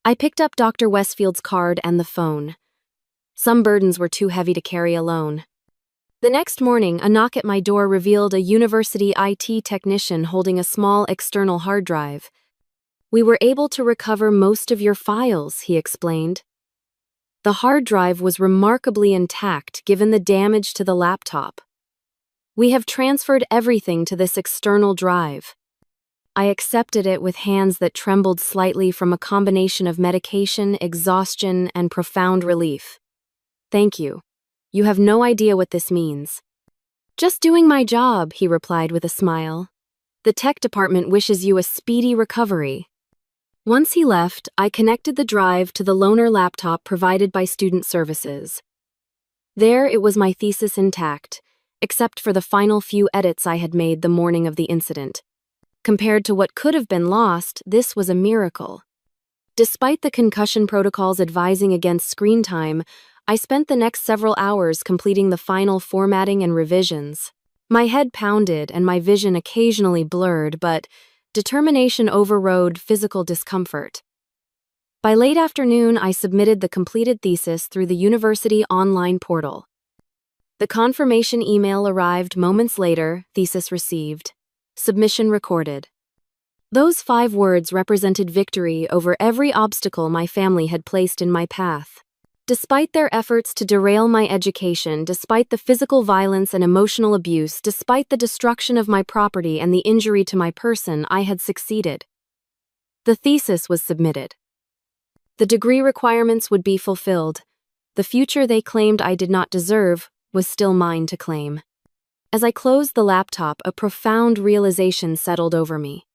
I picked up Dr. Westfield's card and the phone. Some burdens were too heavy to carry alone. The next morning, a knock at my door revealed a university IT technician holding a small external hard drive. "We were able to recover most of your files," he explained. The hard drive was remarkably intact given the damage to the laptop. "We have transferred everything to this external drive." I accepted it with hands that trembled slightly from a combination of medication, exhaustion, and profound relief. "Thank you. You have no idea what this means." "Just doing my job," he replied with a smile. "The tech department wishes you a speedy recovery." Once he left, I connected the drive to the loaner laptop provided by student services. There it was, my thesis intact, except for the final few edits I had made the morning of the incident. Compared to what could have been lost, this was a miracle. Despite the concussion protocols advising against screen time, I spent the next several hours completing the final formatting and revisions. My head pounded and my vision occasionally blurred, but determination overrode physical discomfort. By late afternoon, I submitted the completed thesis through the university online portal. The confirmation email arrived moments later, thesis received. Submission recorded. Those 5 words represented victory over every obstacle my family had placed in my path. Despite their efforts to derail my education, despite the physical violence and emotional abuse, despite the destruction of my property and the injury to my person, I had succeeded. The thesis was submitted. The degree requirements would be fulfilled. The future they claimed I did not deserve was still mine to claim. As I closed the laptop, a profound realization settled over me.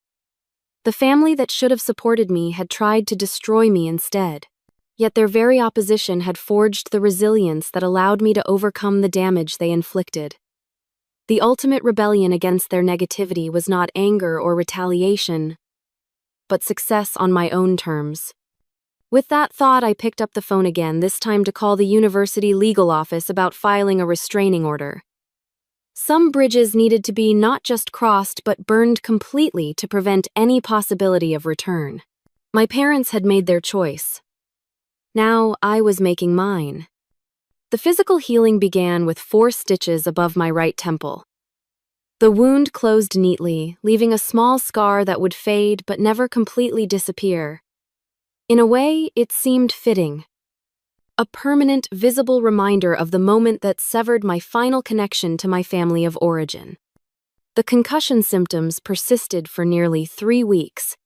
The family that should have supported me had tried to destroy me instead. Yet their very opposition had forged the resilience that allowed me to overcome the damage they inflicted. The ultimate rebellion against their negativity was not anger or retaliation, but success on my own terms. With that thought, I picked up the phone again, this time to call the university legal office about filing a restraining order. Some bridges needed to be not just crossed but burned completely to prevent any possibility of return. My parents had made their choice. Now I was making mine. The physical healing began with 4 stitches above my right temple. The wound closed neatly, leaving a small scar that would fade but never completely disappear. In a way, it seemed fitting. A permanent, visible reminder of the moment that severed my final connection to my family of origin. The concussion symptoms persisted for nearly 3 weeks.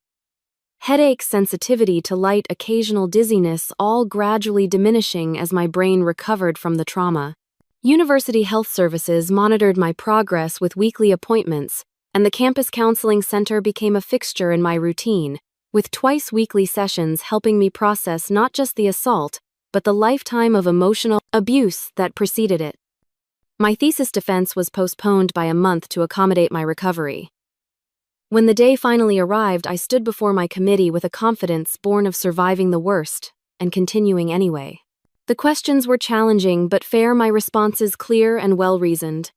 Headache, sensitivity to light, occasional dizziness, all gradually diminishing as my brain recovered from the trauma. University health services monitored my progress with weekly appointments, and the campus counseling center became a fixture in my routine, with twice-weekly sessions helping me process not just the assault, but the lifetime of emotional abuse that preceded it. My thesis defense was postponed by a month to accommodate my recovery. When the day finally arrived, I stood before my committee with a confidence born of surviving the worst and continuing anyway. The questions were challenging but fair, my responses clear and well-reasoned.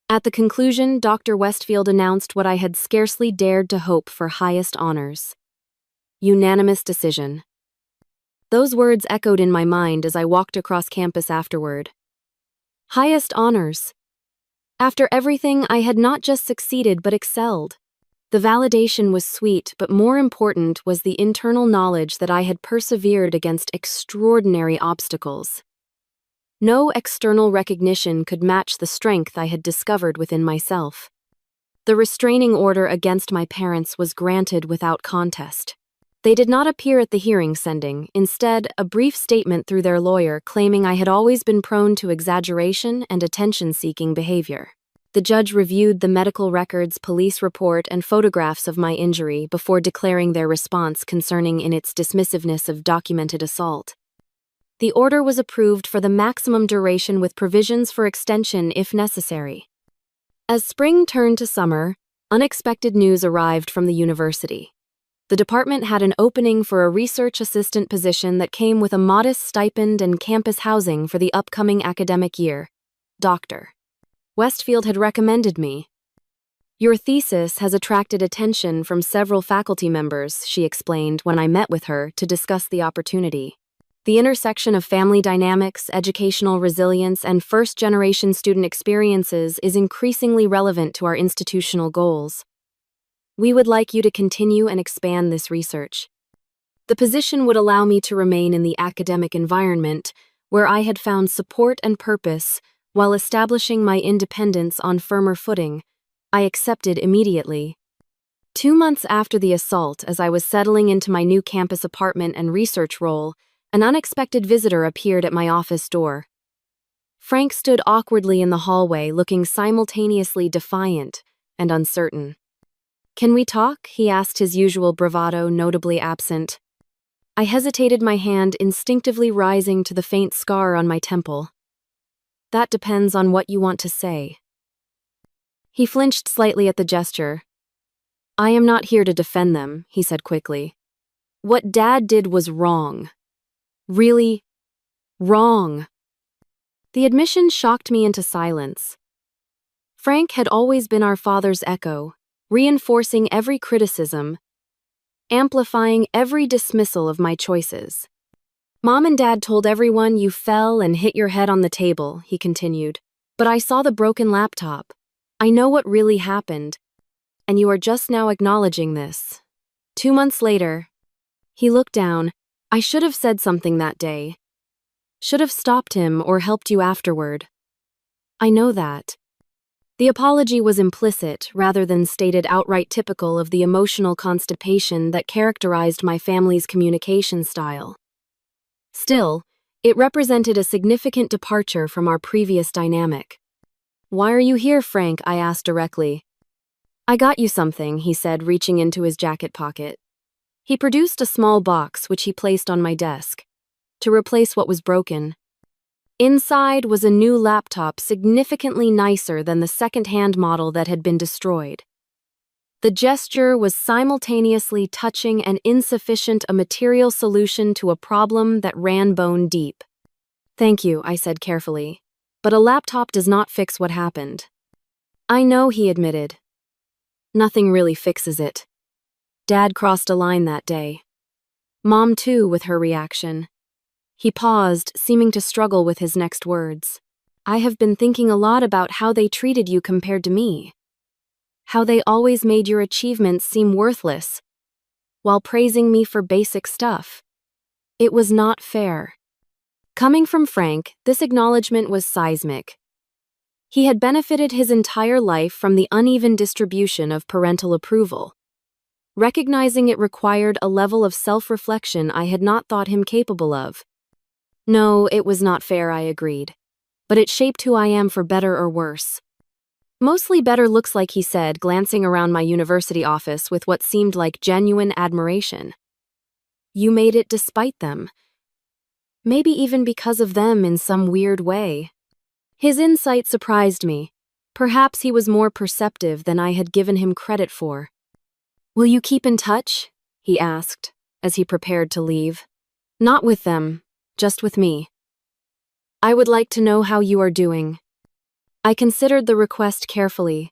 At the conclusion, Dr. Westfield announced what I had scarcely dared to hope for: highest honors. Unanimous decision. Those words echoed in my mind as I walked across campus afterward. Highest honors. After everything, I had not just succeeded but excelled. The validation was sweet, but more important was the internal knowledge that I had persevered against extraordinary obstacles. No external recognition could match the strength I had discovered within myself. The restraining order against my parents was granted without contest. They did not appear at the hearing, sending, instead, a brief statement through their lawyer claiming I had always been prone to exaggeration and attention-seeking behavior. The judge reviewed the medical records, police report, and photographs of my injury before declaring their response concerning in its dismissiveness of documented assault. The order was approved for the maximum duration with provisions for extension if necessary. As spring turned to summer, unexpected news arrived from the university. The department had an opening for a research assistant position that came with a modest stipend and campus housing for the upcoming academic year. Dr. Westfield had recommended me. Your thesis has attracted attention from several faculty members, she explained when I met with her to discuss the opportunity. The intersection of family dynamics, educational resilience, and first-generation student experiences is increasingly relevant to our institutional goals. We would like you to continue and expand this research. The position would allow me to remain in the academic environment, where I had found support and purpose, while establishing my independence on firmer footing. I accepted immediately. 2 months after the assault, as I was settling into my new campus apartment and research role, an unexpected visitor appeared at my office door. Frank stood awkwardly in the hallway, looking simultaneously defiant and uncertain. "Can we talk?" he asked, his usual bravado notably absent. I hesitated, my hand instinctively rising to the faint scar on my temple. "That depends on what you want to say." He flinched slightly at the gesture. I am not here to defend them, he said quickly. What Dad did was wrong. Really wrong. The admission shocked me into silence. Frank had always been our father's echo, reinforcing every criticism, amplifying every dismissal of my choices. Mom and Dad told everyone you fell and hit your head on the table, he continued. But I saw the broken laptop. I know what really happened. And you are just now acknowledging this. 2 months later, he looked down. I should have said something that day. Should have stopped him or helped you afterward. I know that. The apology was implicit rather than stated outright, typical of the emotional constipation that characterized my family's communication style. Still, it represented a significant departure from our previous dynamic. Why are you here, Frank? I asked directly. I got you something, he said, reaching into his jacket pocket. He produced a small box which he placed on my desk, to replace what was broken. Inside was a new laptop significantly nicer than the second-hand model that had been destroyed. The gesture was simultaneously touching and insufficient, a material solution to a problem that ran bone deep. Thank you, I said carefully, but a laptop does not fix what happened. I know, he admitted. Nothing really fixes it. Dad crossed a line that day. Mom too, with her reaction. He paused, seeming to struggle with his next words. I have been thinking a lot about how they treated you compared to me. How they always made your achievements seem worthless, while praising me for basic stuff. It was not fair. Coming from Frank, this acknowledgement was seismic. He had benefited his entire life from the uneven distribution of parental approval. Recognizing it required a level of self-reflection I had not thought him capable of. No, it was not fair, I agreed. But it shaped who I am, for better or worse. Mostly better, looks like, he said, glancing around my university office with what seemed like genuine admiration. You made it despite them. Maybe even because of them in some weird way. His insight surprised me. Perhaps he was more perceptive than I had given him credit for. Will you keep in touch? He asked, as he prepared to leave. Not with them, just with me. I would like to know how you are doing. I considered the request carefully.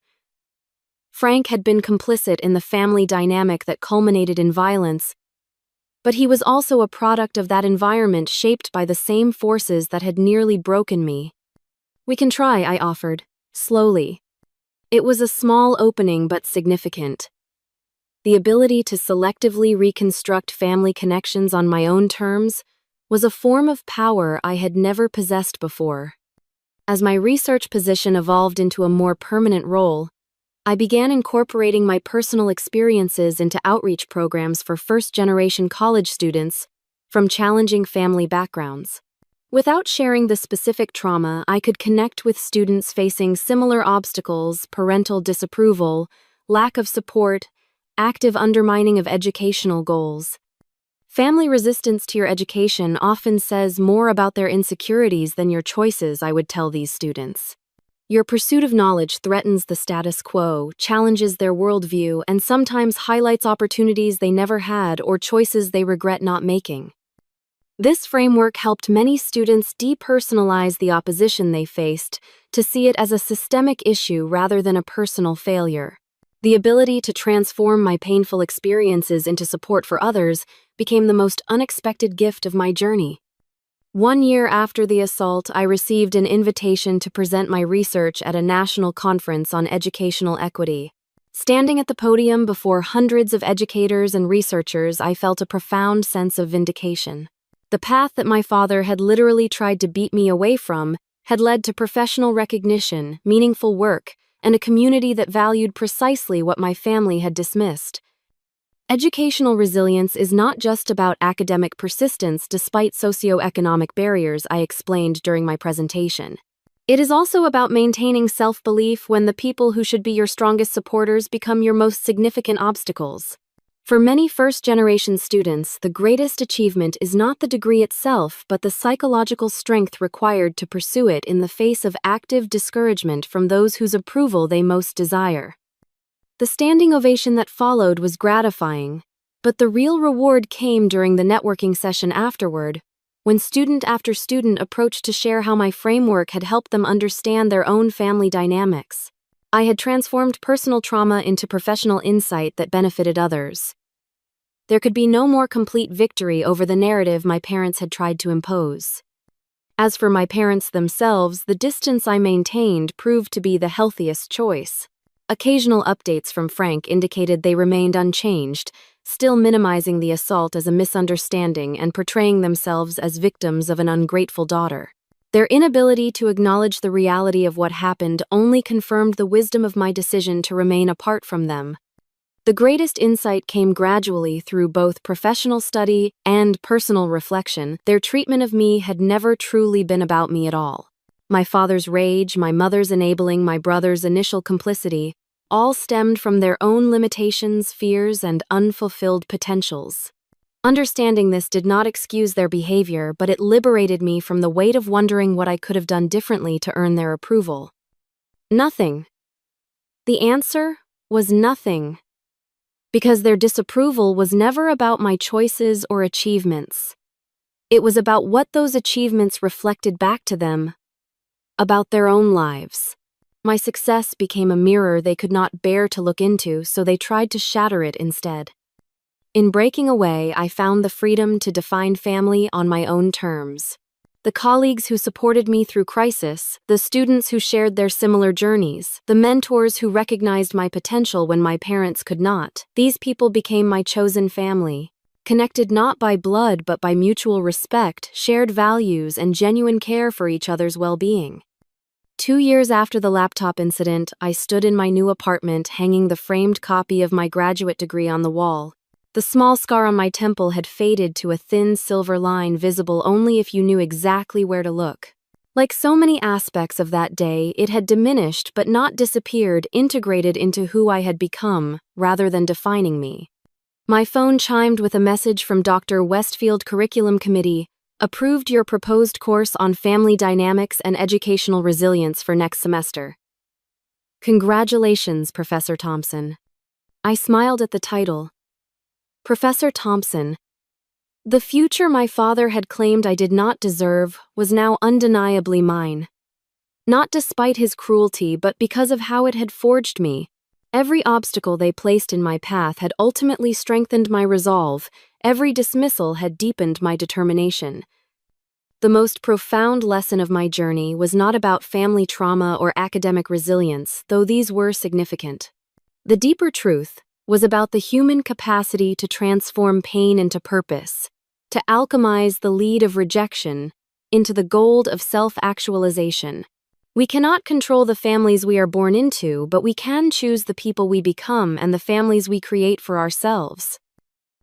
Frank had been complicit in the family dynamic that culminated in violence, but he was also a product of that environment, shaped by the same forces that had nearly broken me. We can try, I offered, slowly. It was a small opening but significant. The ability to selectively reconstruct family connections on my own terms was a form of power I had never possessed before. As my research position evolved into a more permanent role, I began incorporating my personal experiences into outreach programs for first-generation college students from challenging family backgrounds. Without sharing the specific trauma, I could connect with students facing similar obstacles: parental disapproval, lack of support, active undermining of educational goals. Family resistance to your education often says more about their insecurities than your choices, I would tell these students. Your pursuit of knowledge threatens the status quo, challenges their worldview, and sometimes highlights opportunities they never had or choices they regret not making. This framework helped many students depersonalize the opposition they faced, to see it as a systemic issue rather than a personal failure. The ability to transform my painful experiences into support for others became the most unexpected gift of my journey. 1 year after the assault, I received an invitation to present my research at a national conference on educational equity. Standing at the podium before hundreds of educators and researchers, I felt a profound sense of vindication. The path that my father had literally tried to beat me away from had led to professional recognition, meaningful work, and a community that valued precisely what my family had dismissed. Educational resilience is not just about academic persistence despite socioeconomic barriers, I explained during my presentation. It is also about maintaining self-belief when the people who should be your strongest supporters become your most significant obstacles. For many first-generation students, the greatest achievement is not the degree itself, but the psychological strength required to pursue it in the face of active discouragement from those whose approval they most desire. The standing ovation that followed was gratifying, but the real reward came during the networking session afterward, when student after student approached to share how my framework had helped them understand their own family dynamics. I had transformed personal trauma into professional insight that benefited others. There could be no more complete victory over the narrative my parents had tried to impose. As for my parents themselves, the distance I maintained proved to be the healthiest choice. Occasional updates from Frank indicated they remained unchanged, still minimizing the assault as a misunderstanding and portraying themselves as victims of an ungrateful daughter. Their inability to acknowledge the reality of what happened only confirmed the wisdom of my decision to remain apart from them. The greatest insight came gradually through both professional study and personal reflection. Their treatment of me had never truly been about me at all. My father's rage, my mother's enabling, my brother's initial complicity, all stemmed from their own limitations, fears, and unfulfilled potentials. Understanding this did not excuse their behavior, but it liberated me from the weight of wondering what I could have done differently to earn their approval. Nothing. The answer was nothing. Because their disapproval was never about my choices or achievements. It was about what those achievements reflected back to them, about their own lives. My success became a mirror they could not bear to look into, so they tried to shatter it instead. In breaking away, I found the freedom to define family on my own terms. The colleagues who supported me through crisis, the students who shared their similar journeys, the mentors who recognized my potential when my parents could not, these people became my chosen family, connected not by blood but by mutual respect, shared values, and genuine care for each other's well-being. 2 years after the laptop incident, I stood in my new apartment hanging the framed copy of my graduate degree on the wall. The small scar on my temple had faded to a thin silver line visible only if you knew exactly where to look. Like so many aspects of that day, it had diminished but not disappeared, integrated into who I had become, rather than defining me. My phone chimed with a message from Dr. Westfield Curriculum Committee, approved your proposed course on family dynamics and educational resilience for next semester. Congratulations, Professor Thompson. I smiled at the title. Professor Thompson. The future my father had claimed I did not deserve was now undeniably mine. Not despite his cruelty, but because of how it had forged me. Every obstacle they placed in my path had ultimately strengthened my resolve, every dismissal had deepened my determination. The most profound lesson of my journey was not about family trauma or academic resilience, though these were significant. The deeper truth was about the human capacity to transform pain into purpose, to alchemize the lead of rejection into the gold of self-actualization. We cannot control the families we are born into, but we can choose the people we become and the families we create for ourselves.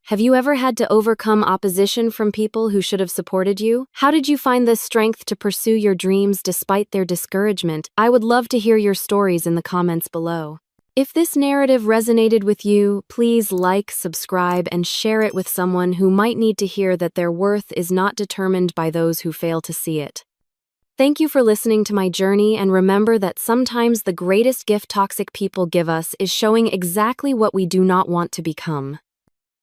Have you ever had to overcome opposition from people who should have supported you? How did you find the strength to pursue your dreams despite their discouragement? I would love to hear your stories in the comments below. If this narrative resonated with you, please like, subscribe, and share it with someone who might need to hear that their worth is not determined by those who fail to see it. Thank you for listening to my journey, and remember that sometimes the greatest gift toxic people give us is showing exactly what we do not want to become.